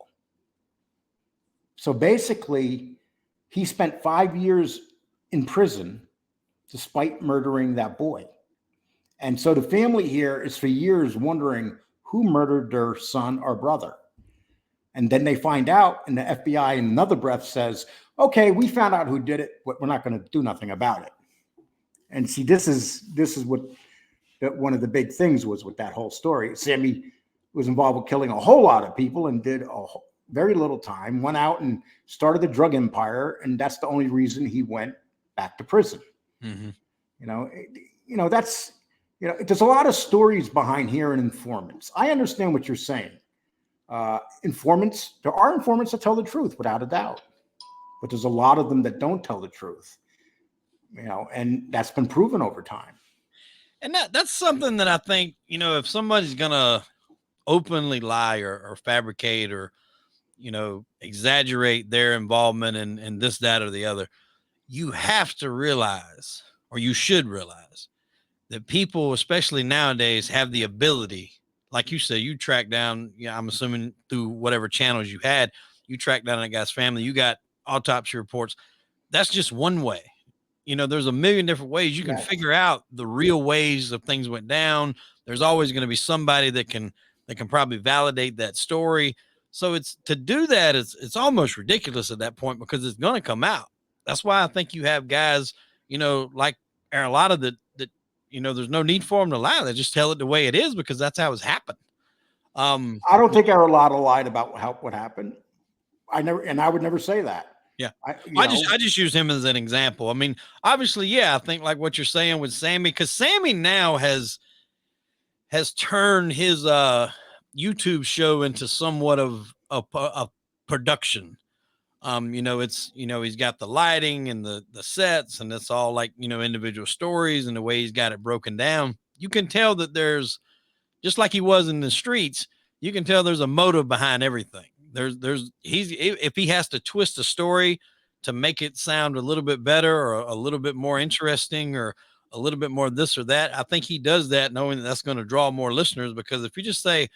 So basically, he spent 5 years in prison despite murdering that boy. And so the family here is for years wondering who murdered their son or brother. And then they find out, and the FBI in another breath says, okay, we found out who did it, but we're not going to do nothing about it. And see, this is what one of the big things was with that whole story. Sammy was involved with killing a whole lot of people and did very little time, went out and started the drug empire. And that's the only reason he went back to prison. Mm-hmm. There's a lot of stories behind here in informants. I understand what you're saying. Informants, there are informants that tell the truth without a doubt, but there's a lot of them that don't tell the truth, and that's been proven over time. And that's something that I think, if somebody's going to openly lie or fabricate or, exaggerate their involvement in this, that, or the other, you have to realize, or you should realize, that people, especially nowadays, have the ability, like you said, you track down, I'm assuming through whatever channels you had, you tracked down that guy's family, you got autopsy reports. That's just one way. There's a million different ways you can figure out the real ways of things went down. There's always going to be somebody that can probably validate that story. So it's to do that, it's almost ridiculous at that point because it's going to come out. That's why I think you have guys, like Arlotta that there's no need for them to lie. They just tell it the way it is because that's how it's happened. I don't think Arlotta lied about what happened. I would never say that. Yeah. I just use him as an example. I mean, obviously, yeah, I think like what you're saying with Sammy, because Sammy now has turned his YouTube show into somewhat of a production. He's got the lighting and the sets, and it's all like, individual stories and the way he's got it broken down. You can tell that there's, just like he was in the streets, you can tell there's a motive behind everything. If he has to twist a story to make it sound a little bit better or a little bit more interesting or a little bit more this or that, I think he does that knowing that that's going to draw more listeners. Because if you just say,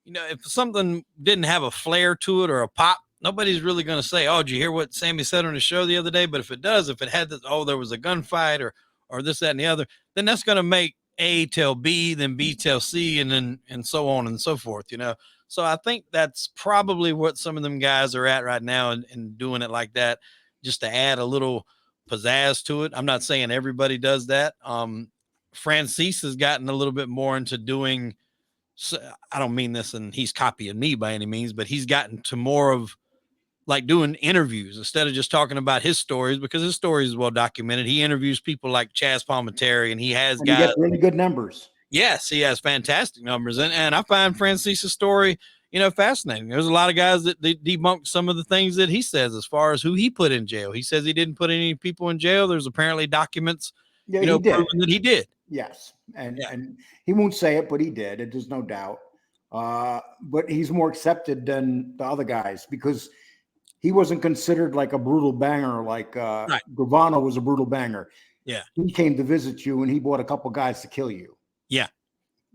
if something didn't have a flair to it or a pop, nobody's really going to say, oh, did you hear what Sammy said on the show the other day? But if it does, if it had this, oh, there was a gunfight or this, that, and the other, then that's going to make A tell B, then B tell C, and so on and so forth, So I think that's probably what some of them guys are at right now and doing it like that, just to add a little pizzazz to it. I'm not saying everybody does that. Francis has gotten a little bit more into doing, so I don't mean this and he's copying me by any means, but he's gotten to more of like doing interviews instead of just talking about his stories, because his story is well documented. He interviews people like Chaz Palminteri, and he has got really good numbers. Yes, he has fantastic numbers. And I find Francis's story, fascinating. There's a lot of guys that debunk some of the things that he says as far as who he put in jail. He says he didn't put any people in jail. There's apparently documents, proving that he did. Yes. And he won't say it, but he did. There's no doubt. But he's more accepted than the other guys because he wasn't considered like a brutal banger, like right. Gravano was a brutal banger. Yeah. He came to visit you and he brought a couple guys to kill you. Yeah.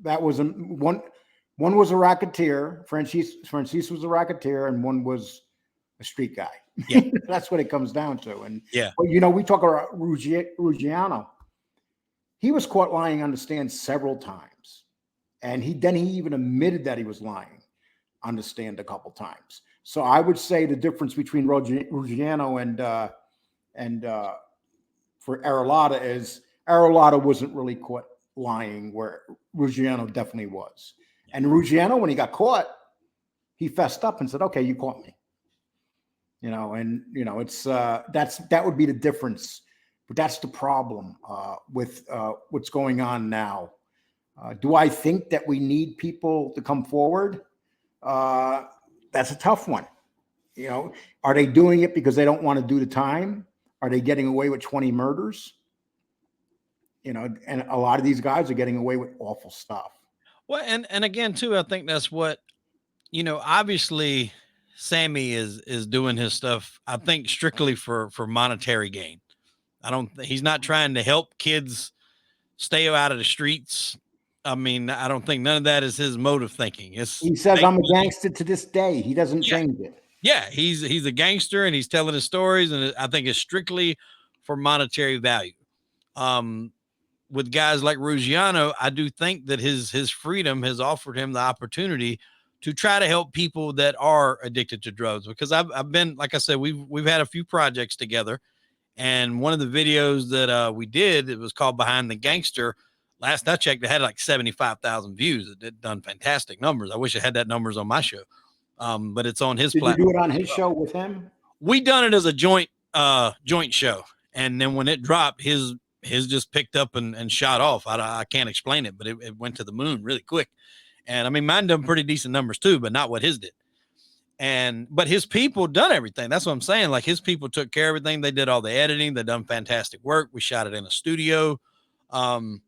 That was one was a racketeer. Francis was a racketeer, and one was a street guy. Yeah. That's what it comes down to. And yeah, we talk about Ruggiano. He was caught lying on the stand several times. And he even admitted that he was lying on the stand a couple times. So I would say the difference between Ruggiano and for Arlotta is Arlotta wasn't really caught lying, where Ruggiano definitely was. And Ruggiano, when he got caught, he fessed up and said, okay, you caught me. It's that would be the difference. But that's the problem with what's going on now. Do I think that we need people to come forward? That's a tough one. Are they doing it because they don't want to do the time? Are they getting away with 20 murders? And a lot of these guys are getting away with awful stuff. Well, and again too, I think that's what, obviously Sammy is doing his stuff, I think strictly for monetary gain. I don't he's not trying to help kids stay out of the streets. I mean, I don't think none of that is his mode of thinking. It's He says, make I'm a money. gangster to this day. He doesn't Yeah. change it. Yeah, he's a gangster and he's telling his stories, and I think it's strictly for monetary value. Um, with guys like Ruggiano, I do think that his freedom has offered him the opportunity to try to help people that are addicted to drugs. Because I've been, like I said, we've had a few projects together, and one of the videos that we did, it was called Behind the Gangster. Last I checked, it had like 75,000 views. It done fantastic numbers. I wish I had that numbers on my show. But it's on his Did you do platform. it on his show with him? We done it as a joint show, and then when it dropped, his just picked up and shot off. I can't explain it, but it went to the moon really quick. And I mean, mine done pretty decent numbers too, but not what his did. But his people done everything. That's what I'm saying. Like, his people took care of everything. They did all the editing. They done fantastic work. We shot it in a studio. And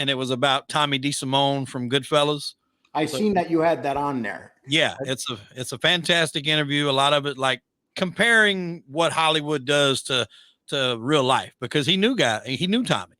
it was about Tommy DeSimone from Goodfellas. I seen that you had that on there. Yeah, it's a fantastic interview. A lot of it like comparing what Hollywood does to real life, because he knew Tommy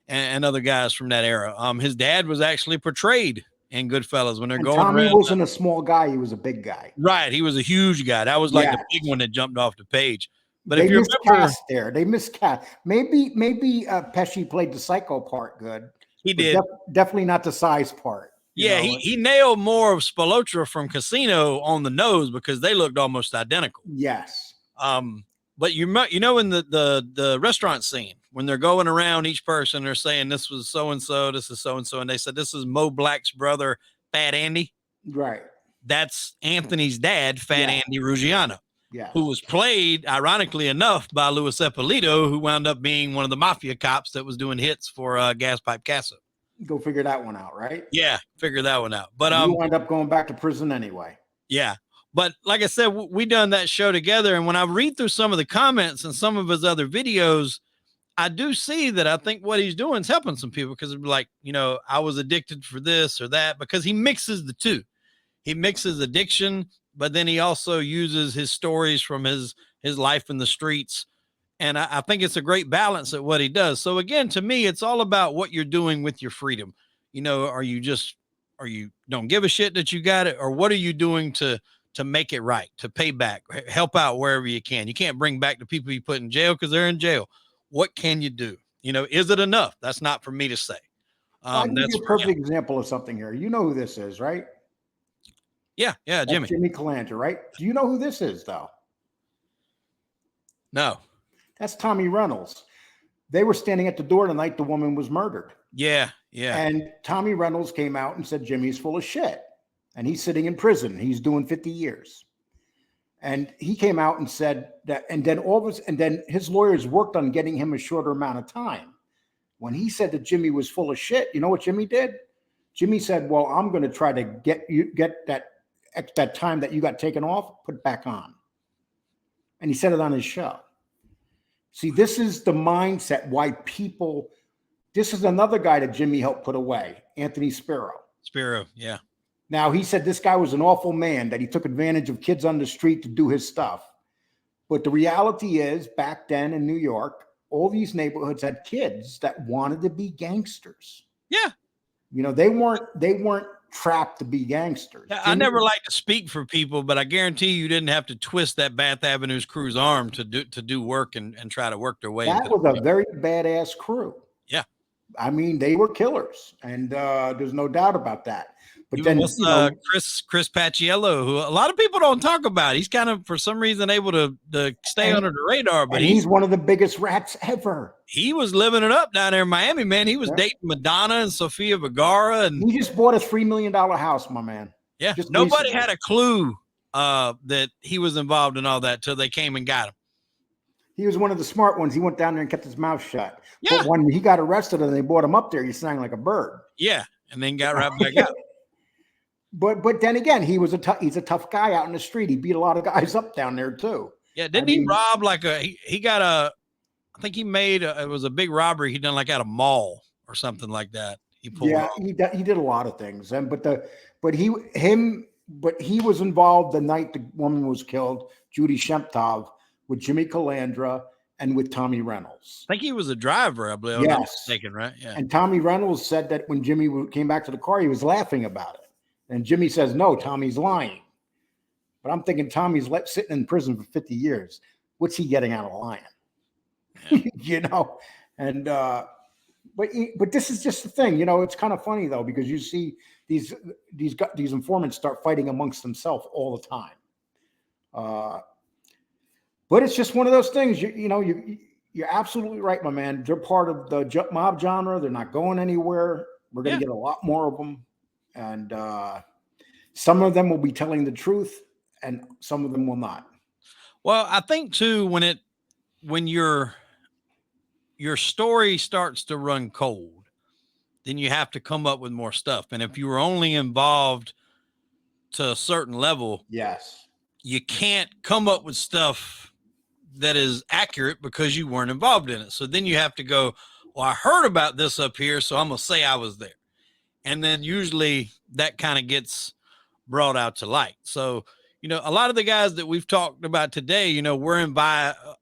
and other guys from that era. His dad was actually portrayed in Goodfellas when they're And going Tommy around. wasn't a small guy. He was a big guy. Right. He was a huge guy. That was like the Yes. big one that jumped off the page. But They if you remember, miscast there. They miscast. Maybe Pesci played the psycho part good. he but did. Definitely not the size part. you Yeah, know. he nailed more of Spilotro from Casino on the nose because they looked almost identical. Yes. But you know, in the restaurant scene, when they're going around each person, they're saying this was so and so, this is so and so, and they said this is Mo Black's brother, Fat Andy. Right. That's Anthony's dad, Fat Yeah. Andy Ruggiano, Yeah. who was played, ironically enough, by Louis Eppolito, who wound up being one of the mafia cops that was doing hits for Gas Pipe Casso. Go figure that one out, right? Yeah, figure that one out. But you wind up going back to prison anyway. yeah. But like I said, we done that show together, and when I read through some of the comments and some of his other videos, I do see that I think what he's doing is helping some people, because it'd be like, I was addicted for this or that, because he mixes the two. He mixes addiction, but then he also uses his stories from his life in the streets. And I think it's a great balance at what he does. So again, to me, it's all about what you're doing with your freedom. Are you don't give a shit that you got it, or what are you doing to make it right, to pay back, help out wherever you can. You can't bring back the people you put in jail because they're in jail. What can you do? Is it enough? That's not for me to say. I'll give you a perfect example of something here. You know who this is, right? Yeah, Jimmy. That's Jimmy Calandra, right? Do you know who this is, though? No. That's Tommy Reynolds. They were standing at the door the night the woman was murdered. Yeah. And Tommy Reynolds came out and said, Jimmy's full of shit. And he's sitting in prison. He's doing 50 years. And he came out and said that, and then his lawyers worked on getting him a shorter amount of time. When he said that Jimmy was full of shit, you know what Jimmy did? Jimmy said, well, I'm going to try to get that time that you got taken off, put back on. And he said it on his show. See, this is the mindset why this is another guy that Jimmy helped put away, Anthony Spiro. Yeah. Now, he said this guy was an awful man, that he took advantage of kids on the street to do his stuff. But the reality is, back then in New York, all these neighborhoods had kids that wanted to be gangsters. Yeah. They weren't trapped to be gangsters. I never like to speak for people, but I guarantee you didn't have to twist that Bath Avenue's crew's arm to do work and try to work their way. That was a very badass crew. Yeah. I mean, they were killers, and there's no doubt about that. But even then, Chris Paciello, who a lot of people don't talk about, he's kind of for some reason able to stay under the radar. But he's one of the biggest rats ever. He was living it up down there in Miami, man. He was dating Madonna and Sofia Vergara, and he just bought a $3 million house, my man. Yeah, nobody had a clue that he was involved in all that till they came and got him. He was one of the smart ones. He went down there and kept his mouth shut. Yeah. But when he got arrested and they brought him up there, he sang like a bird. Yeah, and then got right back out. But then again, he's a tough guy out in the street. He beat a lot of guys up down there too. Yeah, didn't he rob like he got I think he made it was a big robbery he done like at a mall or something like that. he pulled Yeah, off. he did a lot of things, and but he was involved the night the woman was killed, Judy Shemtov, with Jimmy Calandra and with Tommy Reynolds. I think he was a driver, I believe. I'm not Yes, mistaken, right? Yeah. and Tommy Reynolds said that when Jimmy came back to the car, he was laughing about it, and Jimmy says, "No, Tommy's lying." But I'm thinking Tommy's sitting in prison for 50 years. What's he getting out of lying? Yeah. You know, and but this is just the thing. You know, it's kind of funny though, because you see these informants start fighting amongst themselves all the time. But it's just one of those things. You're absolutely right, my man. They're part of the mob genre. They're not going anywhere. We're going to get a lot more of them, and some of them will be telling the truth, and some of them will not. Well, I think too, when your story starts to run cold, then you have to come up with more stuff. And if you were only involved to a certain level, Yes, you can't come up with stuff that is accurate because you weren't involved in it. So then you have to go, well, I heard about this up here, so I'm going to say I was there. And then usually that kind of gets brought out to light. So, a lot of the guys that we've talked about today, we're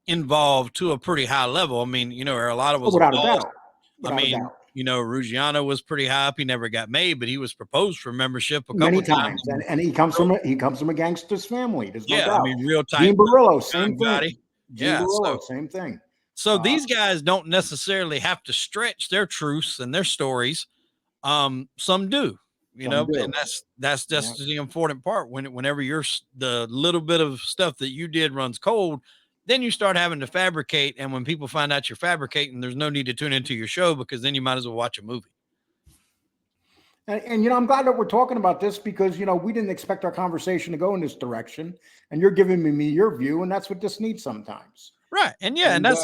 involved to a pretty high level. I mean, a lot of us. without a doubt. Without a doubt. Ruggiano was pretty high up. He never got made, but he was proposed for membership Many times. And he comes from a gangster's family. There's no doubt. I mean, real tight. Gene Barillo, same thing. Yeah, Barillo, same thing. So these guys don't necessarily have to stretch their truths and their stories. Some do, and that's just the important part. Whenever the little bit of stuff that you did runs cold, then you start having to fabricate. And when people find out you're fabricating, there's no need to tune into your show, because then you might as well watch a movie. And I'm glad that we're talking about this, because, we didn't expect our conversation to go in this direction, and you're giving me your view, and that's what this needs sometimes. Right. And I've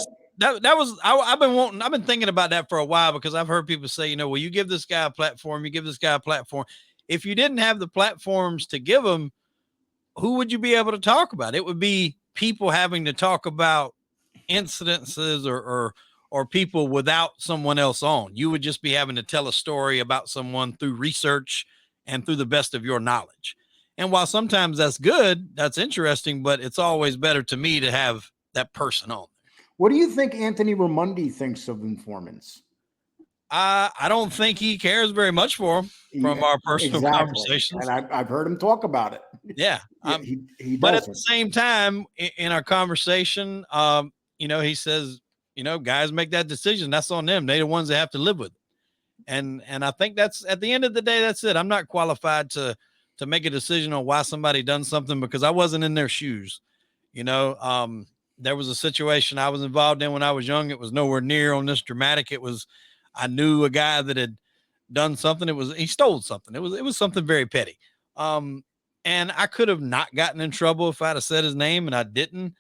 been thinking about that for a while, because I've heard people say, well, you give this guy a platform, If you didn't have the platforms to give them, who would you be able to talk about? It would be people having to talk about incidences or people without someone else on. You would just be having to tell a story about someone through research and through the best of your knowledge. And while sometimes that's good, that's interesting, but it's always better to me to have that person on. What do you think Anthony Raimondi thinks of informants? I don't think he cares very much for them from our personal conversations. And I've heard him talk about it. Yeah. He but at the same time, in our conversation, he says, guys make that decision. That's on them. They're the ones that have to live with it. And I think that's, at the end of the day, that's it. I'm not qualified to make a decision on why somebody done something, because I wasn't in their shoes. There was a situation I was involved in when I was young. It was nowhere near on this dramatic. I knew a guy that had done something. He stole something. It was something very petty. And I could have not gotten in trouble if I'd have said his name, and I didn't.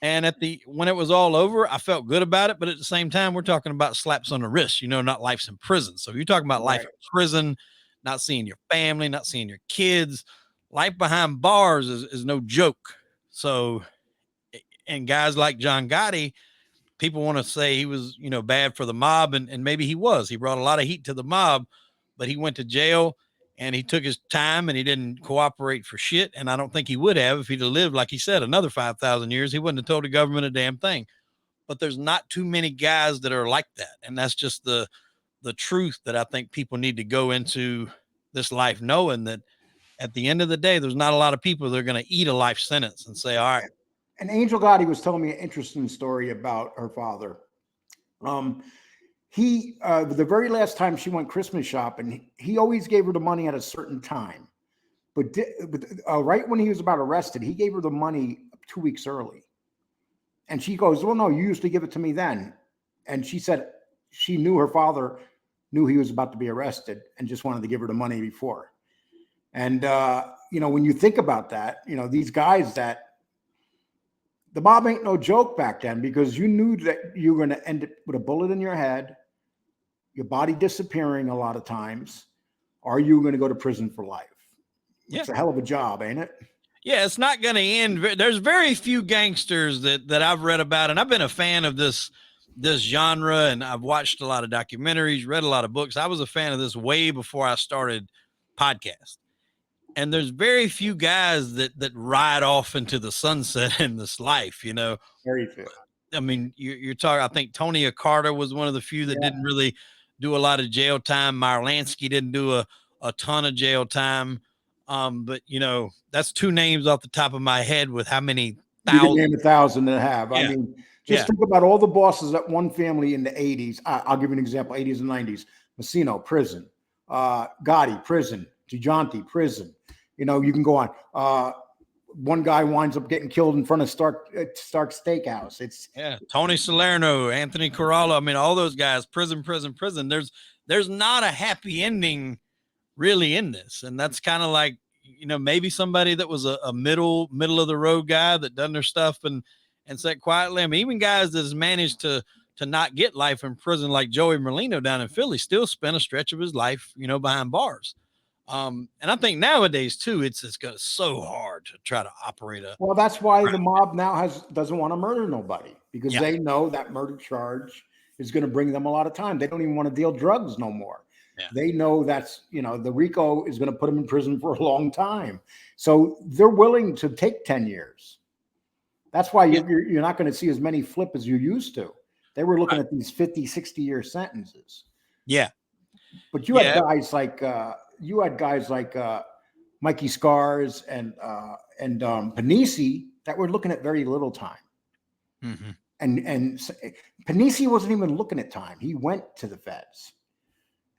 And when it was all over, I felt good about it. But at the same time, we're talking about slaps on the wrist, not life's in prison. So you're talking about life in prison, not seeing your family, not seeing your kids. Life behind bars is no joke. So, and guys like John Gotti, people want to say he was, bad for the mob, and maybe he was. He brought a lot of heat to the mob, but he went to jail and he took his time and he didn't cooperate for shit. And I don't think he would have if he'd have lived, like he said, another 5,000 years. He wouldn't have told the government a damn thing. But there's not too many guys that are like that. And that's just the truth that I think people need to go into this life knowing that at the end of the day, there's not a lot of people that are going to eat a life sentence and say, all right. And Angel Gotti was telling me an interesting story about her father. The very last time she went Christmas shopping, he always gave her the money at a certain time. But right when he was about arrested, he gave her the money 2 weeks early. And she goes, well, no, you used to give it to me then. And she said she knew her father knew he was about to be arrested and just wanted to give her the money before. And, when you think about that, these guys that, the mob ain't no joke back then, because you knew that you were going to end it with a bullet in your head, your body disappearing a lot of times, or you were going to go to prison for life. It's a hell of a job, ain't it? Yeah, it's not going to end. There's very few gangsters that I've read about, and I've been a fan of this this genre, and I've watched a lot of documentaries, read a lot of books. I was a fan of this way before I started podcast. And there's very few guys that ride off into the sunset in this life, you know. Very few. I mean, you're talking. I think Tony Accardo was one of the few that Yeah. didn't really do a lot of jail time. Meyer Lansky didn't do a ton of jail time. But you know, that's two names off the top of my head with how many You can thousands. name 1,000 that have. I Yeah. mean, just think about all the bosses at one family in the 80s. I'll give you an example, 80s and 90s. Messino, prison. Gotti, prison. DiGianti, prison. You know, you can go on. One guy winds up getting killed in front of Stark Steakhouse. It's Tony Salerno, Anthony Corallo. I mean, all those guys, prison. There's not a happy ending really in this. And that's kind of like, you know, maybe somebody that was a middle of the road guy that done their stuff and sat quietly. I mean, even guys that has managed to not get life in prison, like Joey Merlino down in Philly, still spent a stretch of his life, you know, behind bars. And I think nowadays too, it's so hard to try to operate a. Well, that's why the mob now doesn't want to murder nobody, because Yeah. they know that murder charge is going to bring them a lot of time. They don't even want to deal drugs no more. Yeah. They know that's, you know, the RICO is going to put them in prison for a long time. So they're willing to take 10 years. That's why you're not going to see as many flip as you used to. They were looking at these 50, 60-year sentences. Yeah. But you had guys like Mikey Scars and Panisi that were looking at very little time. Mm-hmm. And Panisi wasn't even looking at time. He went to the feds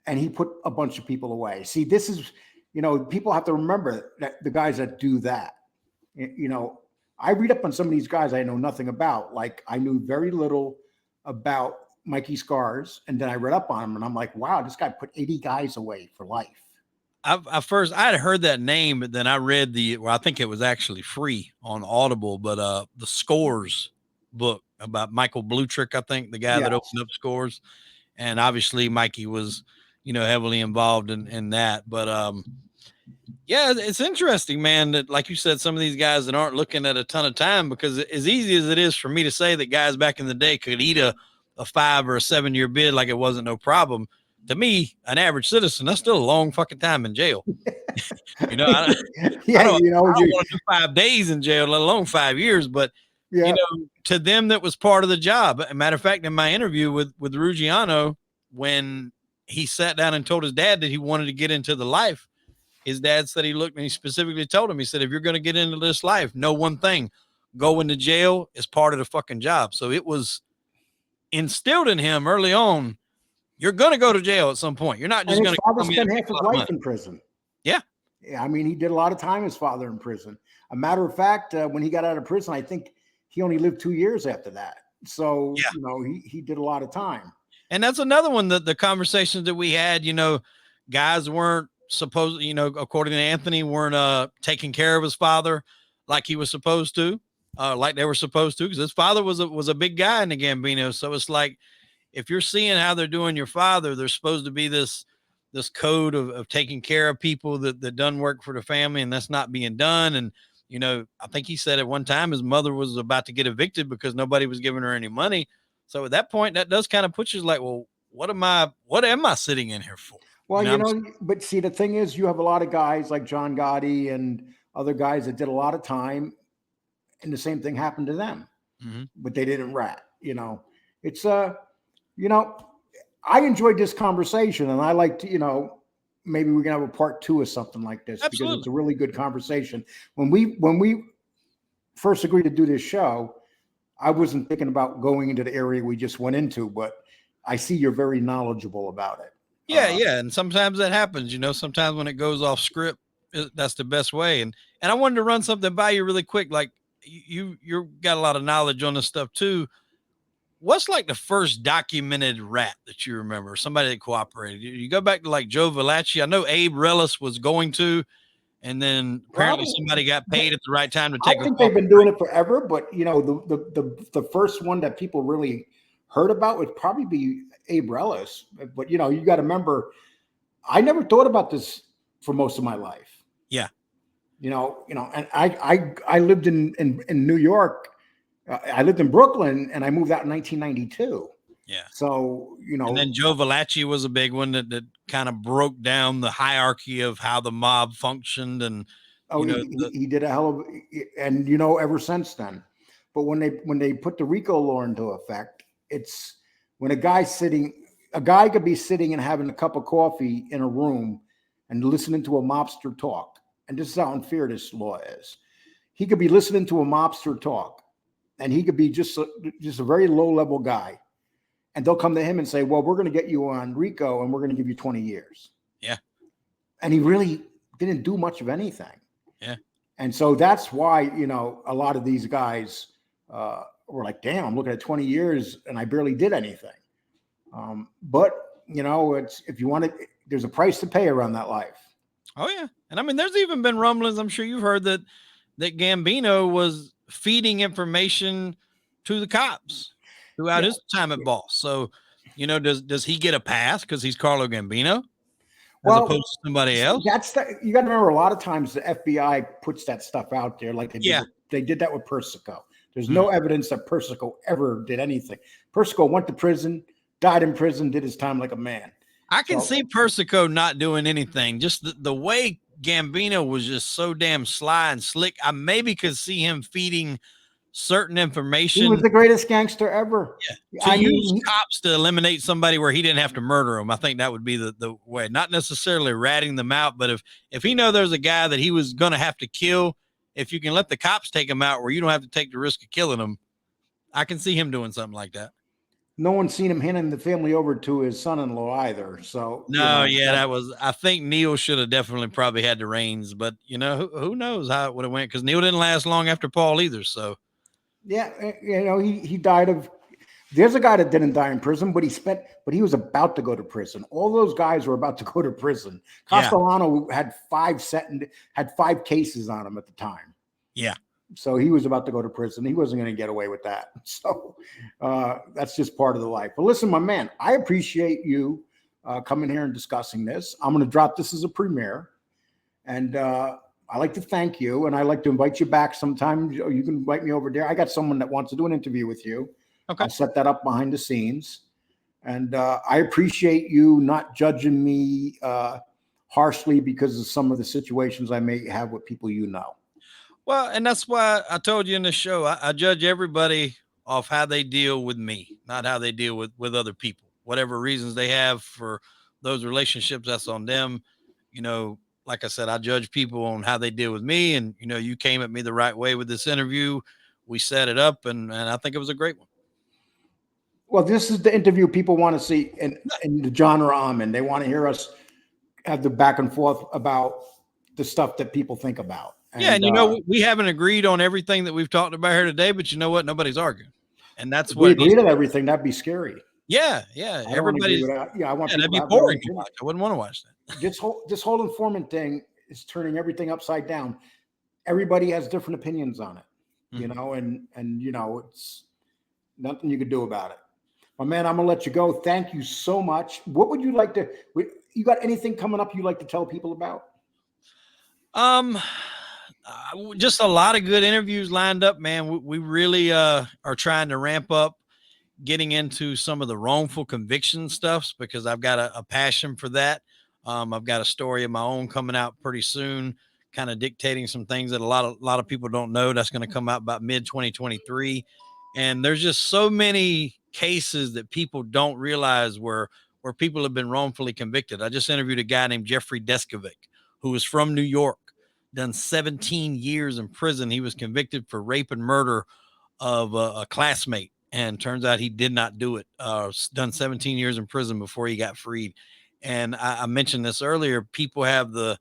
and he put a bunch of people away. See, this is, you know, people have to remember that the guys that do that, you know, I read up on some of these guys I know nothing about. Like, I knew very little about Mikey Scars, and then I read up on him, and I'm like, wow, this guy put 80 guys away for life. I had heard that name, but then I read I think it was actually free on Audible, but the Scores book about Michael Blutrick, I think, the guy that opened up Scores, and obviously Mikey was, you know, heavily involved in that. But yeah, it's interesting, man, that like you said, some of these guys that aren't looking at a ton of time, because as easy as it is for me to say that guys back in the day could eat a 5 or a 7 year bid like it wasn't no problem. To me, an average citizen, that's still a long fucking time in jail. You know, I don't want to do 5 days in jail, let alone 5 years. But you know, to them, that was part of the job. As a matter of fact, in my interview with Ruggiano, when he sat down and told his dad that he wanted to get into the life, his dad said he looked and he specifically told him, he said, if you're going to get into this life, know one thing: going to jail is part of the fucking job. So it was instilled in him early on. You're going to go to jail at some point. You're not just going to. His father spent half his life in prison. Yeah. I mean, he did a lot of time, his father, in prison. A matter of fact, when he got out of prison, I think he only lived 2 years after that. So, you know, he did a lot of time. And that's another one, that the conversations that we had, you know, guys weren't supposed, you know, according to Anthony, weren't taking care of his father like he was supposed to, like they were supposed to, because his father was a big guy in the Gambino. So it's like, if you're seeing how they're doing your father, there's supposed to be this code of taking care of people that done work for the family, and that's not being done. And, you know, I think he said at one time his mother was about to get evicted because nobody was giving her any money. So at that point, that does kind of put you like, well, what am I sitting in here for? Well, you know, but see, the thing is, you have a lot of guys like John Gotti and other guys that did a lot of time, and the same thing happened to them, but they didn't rat. You know, it's you know, I enjoyed this conversation, and I like to, you know, maybe we can have a part 2 or something like this. Absolutely. Because it's a really good conversation. When we first agreed to do this show, I wasn't thinking about going into the area we just went into, but I see you're very knowledgeable about it. Yeah. And sometimes that happens, you know, sometimes when it goes off script, that's the best way. And I wanted to run something by you really quick. Like you got a lot of knowledge on this stuff too. What's like the first documented rat that you remember? Somebody that cooperated. You go back to like Joe Velacci. I know Abe Relis was going to, and then apparently somebody got paid at the right time to take. I think they've been doing it forever, but you know, the first one that people really heard about would probably be Abe Relis. But you know, you got to remember, I never thought about this for most of my life. Yeah. You know, and I lived in New York. I lived in Brooklyn, and I moved out in 1992. Yeah. So, And then Joe Valachi was a big one that kind of broke down the hierarchy of how the mob functioned. And, he did a hell of, and ever since then. But when they put the RICO law into effect, it's when a guy could be sitting and having a cup of coffee in a room and listening to a mobster talk. And this is how unfair this law is. He could be listening to a mobster talk, and he could be just a very low level guy. And they'll come to him and say, well, we're going to get you on RICO and we're going to give you 20 years. Yeah. And he really didn't do much of anything. Yeah. And so that's why, a lot of these guys were like, damn, I'm looking at 20 years and I barely did anything. But, it's, if you want it, there's a price to pay around that life. Oh, yeah. And I mean, there's even been rumblings, I'm sure you've heard that Gambino was feeding information to the cops throughout his time at Boss. So, does he get a pass because he's Carlo Gambino as opposed to somebody else? You got to remember, a lot of times the FBI puts that stuff out there. Like they did that with Persico. There's no evidence that Persico ever did anything. Persico went to prison, died in prison, did his time like a man. I can see Persico not doing anything. Just the way Gambino was just so damn sly and slick. I maybe could see him feeding certain information. He was the greatest gangster ever. Yeah. To use cops to eliminate somebody where he didn't have to murder them. I think that would be the way. Not necessarily ratting them out, but if he know there's a guy that he was going to have to kill, if you can let the cops take him out where you don't have to take the risk of killing him, I can see him doing something like that. No one's seen him handing the family over to his son-in-law either. So no, I think Neil should have definitely probably had the reins, but who knows how it would have went, because Neil didn't last long after Paul either. So yeah, he died of. There's a guy that didn't die in prison, but he was about to go to prison. All those guys were about to go to prison. Castellano had 5 cases on him at the time. Yeah. So he was about to go to prison. He wasn't going to get away with that. So that's just part of the life. But listen, my man, I appreciate you coming here and discussing this. I'm going to drop this as a premiere. And I like to thank you. And I like to invite you back sometime. You can invite me over there. I got someone that wants to do an interview with you. Okay. I'll set that up behind the scenes. And I appreciate you not judging me harshly because of some of the situations I may have with people Well, and that's why I told you in the show, I judge everybody off how they deal with me, not how they deal with other people. Whatever reasons they have for those relationships, that's on them. Like I said, I judge people on how they deal with me. And, you came at me the right way with this interview. We set it up, and I think it was a great one. Well, this is the interview people want to see in the genre I'm in. They want to hear us have the back and forth about the stuff that people think about. And we haven't agreed on everything that we've talked about here today, but you know what? Nobody's arguing. And that's what we agreed on everything. That'd be scary. Yeah. Everybody. I want that'd be boring to watch. I wouldn't want to watch that. This whole informant thing is turning everything upside down. Everybody has different opinions on it, and it's nothing you could do about it. My man, I'm gonna let you go. Thank you so much. What would you like to? You got anything coming up you'd like to tell people about? Just a lot of good interviews lined up, man. We really are trying to ramp up getting into some of the wrongful conviction stuffs, because I've got a passion for that. I've got a story of my own coming out pretty soon, kind of dictating some things that a lot of people don't know. That's going to come out about mid 2023. And there's just so many cases that people don't realize where people have been wrongfully convicted. I just interviewed a guy named Jeffrey Deskovic, who was from New York, done 17 years in prison. He was convicted for rape and murder of a classmate, and turns out he did not do it. Done 17 years in prison before he got freed. And I mentioned this earlier. People have the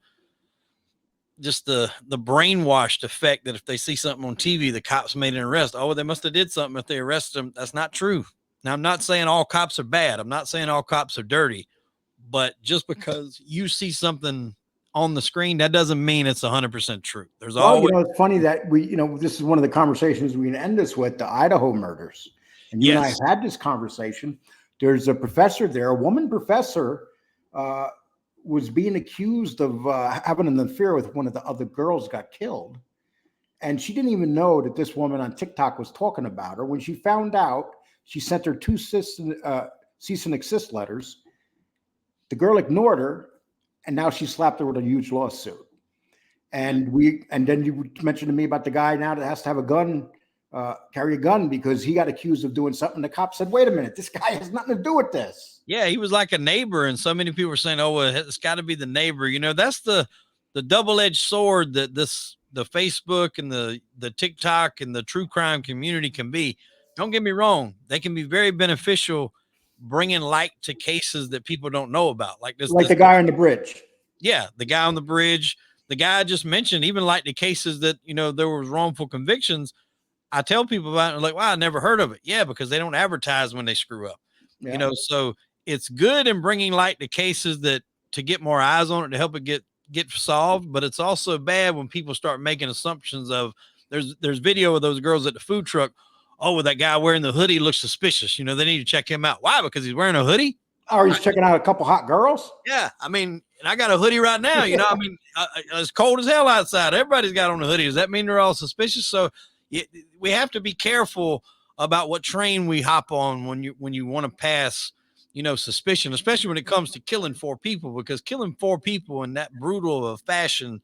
brainwashed effect that if they see something on TV, the cops made an arrest. Oh, they must have did something if they arrested them. That's not true. Now, I'm not saying all cops are bad. I'm not saying all cops are dirty, but just because you see something on the screen, that doesn't mean it's 100% true. There's always. It's funny that this is one of the conversations we're going to end this with, the Idaho murders. And you and I have had this conversation. There's a professor there, a woman professor, was being accused of having an affair with one of the other girls, got killed. And she didn't even know that this woman on TikTok was talking about her. When she found out, She sent her two cease and desist letters. The girl ignored her, and now she slapped her with a huge lawsuit. And then you mentioned to me about the guy now that has to have a gun, carry a gun because he got accused of doing something. The cop said, "Wait a minute, this guy has nothing to do with this." Yeah, he was like a neighbor, and so many people were saying, "Oh, well, it's got to be the neighbor." You know, that's the double-edged sword that the Facebook and the TikTok and the true crime community can be. Don't get me wrong; they can be very beneficial, bringing light to cases that people don't know about, like this. Like the guy on the bridge. Yeah, the guy on the bridge, the guy I just mentioned, even like the cases that there was wrongful convictions. I tell people about it, like, "Wow, I never heard of it." Yeah, because they don't advertise when they screw up. Yeah. So it's good in bringing light to cases that to get more eyes on it to help it get solved, but it's also bad when people start making assumptions of there's video of those girls at the food truck. Oh, well, that guy wearing the hoodie looks suspicious. They need to check him out. Why? Because he's wearing a hoodie. Or he's checking out a couple hot girls. Yeah, I mean, and I got a hoodie right now. I mean, it's cold as hell outside. Everybody's got on a hoodie. Does that mean they're all suspicious? So we have to be careful about what train we hop on when you want to pass suspicion, especially when it comes to killing 4 people, because killing 4 people in that brutal of fashion,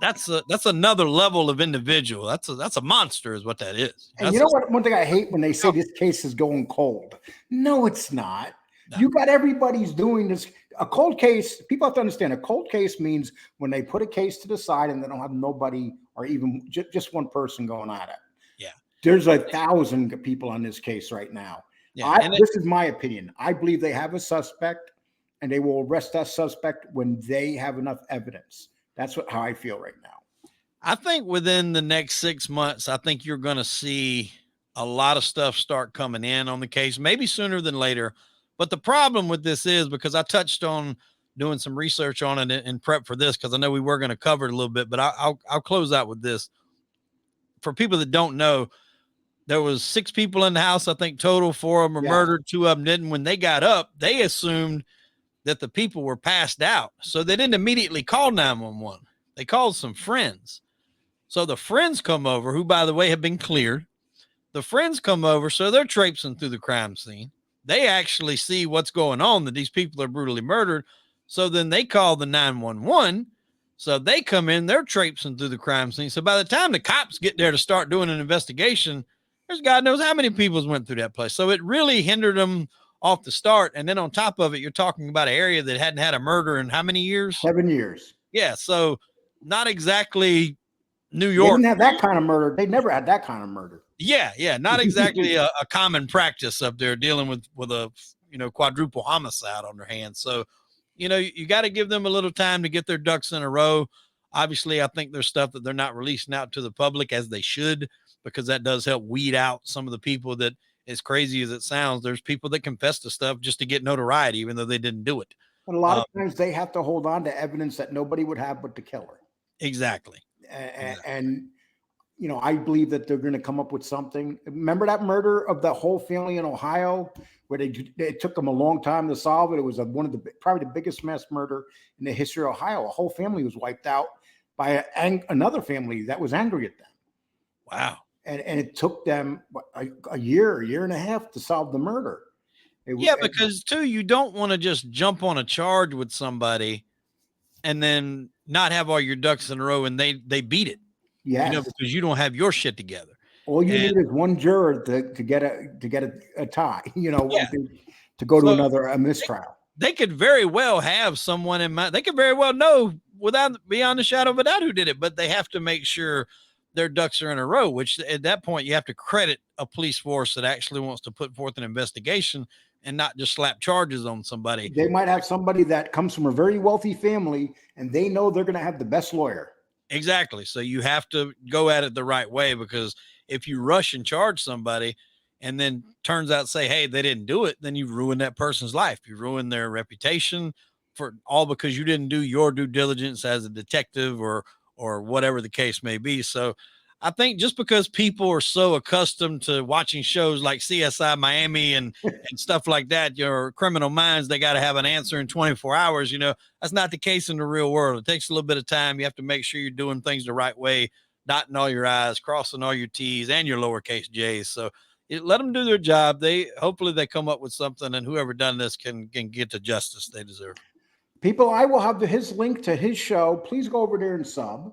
that's another level of individual. That's a monster is what that is. And you know what? One thing I hate when they say this case is going cold. No, it's not. No. You got everybody's doing this. A cold case, people have to understand, a cold case means when they put a case to the side and they don't have nobody or even just one person going at it. Yeah. There's 1,000 people on this case right now. Yeah, this is my opinion. I believe they have a suspect and they will arrest that suspect when they have enough evidence. That's how I feel right now. I think within the next 6 months, I think you're going to see a lot of stuff start coming in on the case, maybe sooner than later. But the problem with this is, because I touched on doing some research on it in prep for this, because I know we were going to cover it a little bit, but I'll close out with this. For people that don't know, there was 6 people in the house, I think total. 4 of them were murdered, 2 of them didn't. When they got up, they assumed that the people were passed out. So they didn't immediately call 911. They called some friends. So the friends come over, who, by the way, have been cleared. The friends come over, so they're traipsing through the crime scene. They actually see what's going on, that these people are brutally murdered. So then they call the 911. So they come in, they're traipsing through the crime scene. So by the time the cops get there to start doing an investigation, there's God knows how many people went through that place. So it really hindered them off the start. And then on top of it, you're talking about an area that hadn't had a murder in how many years? 7 years. Yeah. So not exactly New York. They didn't have that kind of murder. They never had that kind of murder. Yeah. Yeah. Not exactly a common practice up there, dealing with a, quadruple homicide on their hands. So, you got to give them a little time to get their ducks in a row. Obviously, I think there's stuff that they're not releasing out to the public as they should, because that does help weed out some of the people that, as crazy as it sounds, there's people that confess to stuff just to get notoriety, even though they didn't do it. But a lot of times they have to hold on to evidence that nobody would have but the killer. Exactly. And I believe that they're going to come up with something. Remember that murder of the whole family in Ohio, where it took them a long time to solve it. It was probably the biggest mass murder in the history of Ohio. A whole family was wiped out by another family that was angry at them. Wow. And it took them a year and a half to solve the murder. Because too, you don't want to just jump on a charge with somebody and then not have all your ducks in a row and they beat it. Yes. Because you don't have your shit together. All you need is one juror to get a tie, to go to a mistrial. They could very well have someone in mind. They could very well know beyond the shadow of a doubt who did it, but they have to make sure their ducks are in a row, which at that point you have to credit a police force that actually wants to put forth an investigation and not just slap charges on somebody. They might have somebody that comes from a very wealthy family and they know they're going to have the best lawyer. Exactly. So you have to go at it the right way, because if you rush and charge somebody and then turns out, say, hey, they didn't do it, then you ruin that person's life. You ruin their reputation because you didn't do your due diligence as a detective or whatever the case may be. So I think just because people are so accustomed to watching shows like CSI Miami and stuff like that, your Criminal Minds, they got to have an answer in 24 hours. That's not the case in the real world. It takes a little bit of time. You have to make sure you're doing things the right way, dotting all your I's, crossing all your T's and your lowercase J's. So let them do their job. Hopefully they come up with something, and whoever done this can get the justice they deserve. People, I will have his link to his show. Please go over there and sub.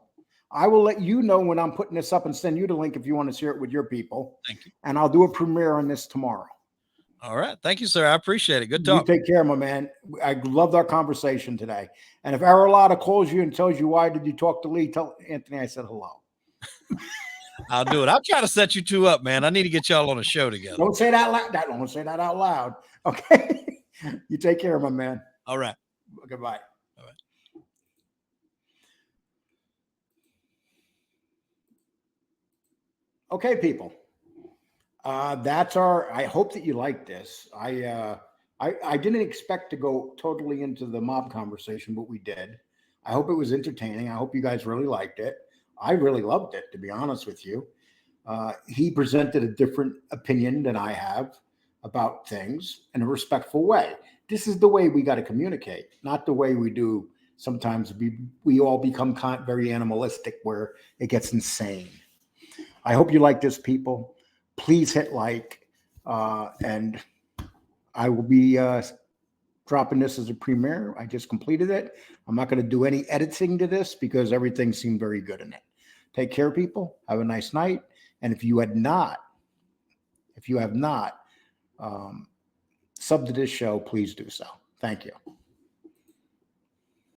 I will let you know when I'm putting this up and send you the link if you want to share it with your people. Thank you. And I'll do a premiere on this tomorrow. All right. Thank you, sir. I appreciate it. Good talk. You take care, my man. I loved our conversation today. And if Arolata calls you and tells you, why did you talk to Lee? Tell Anthony I said hello. I'll do it. I'll try to set you two up, man. I need to get y'all on a show together. Don't say that loud. Don't say that out loud. Okay. You take care, my man. All right. Goodbye. All right. Okay, people. I hope that you like this. I didn't expect to go totally into the mob conversation, but we did. I hope it was entertaining. I hope you guys really liked it. I really loved it, to be honest with you. He presented a different opinion than I have about things in a respectful way. This is the way we got to communicate, not the way we do. Sometimes we all become very animalistic where it gets insane. I hope you like this, people. Please hit like, and I will be dropping this as a premiere. I just completed it. I'm not going to do any editing to this because everything seemed very good in it. Take care, people. Have a nice night. And if you have not subbed to this show, please do so. Thank you.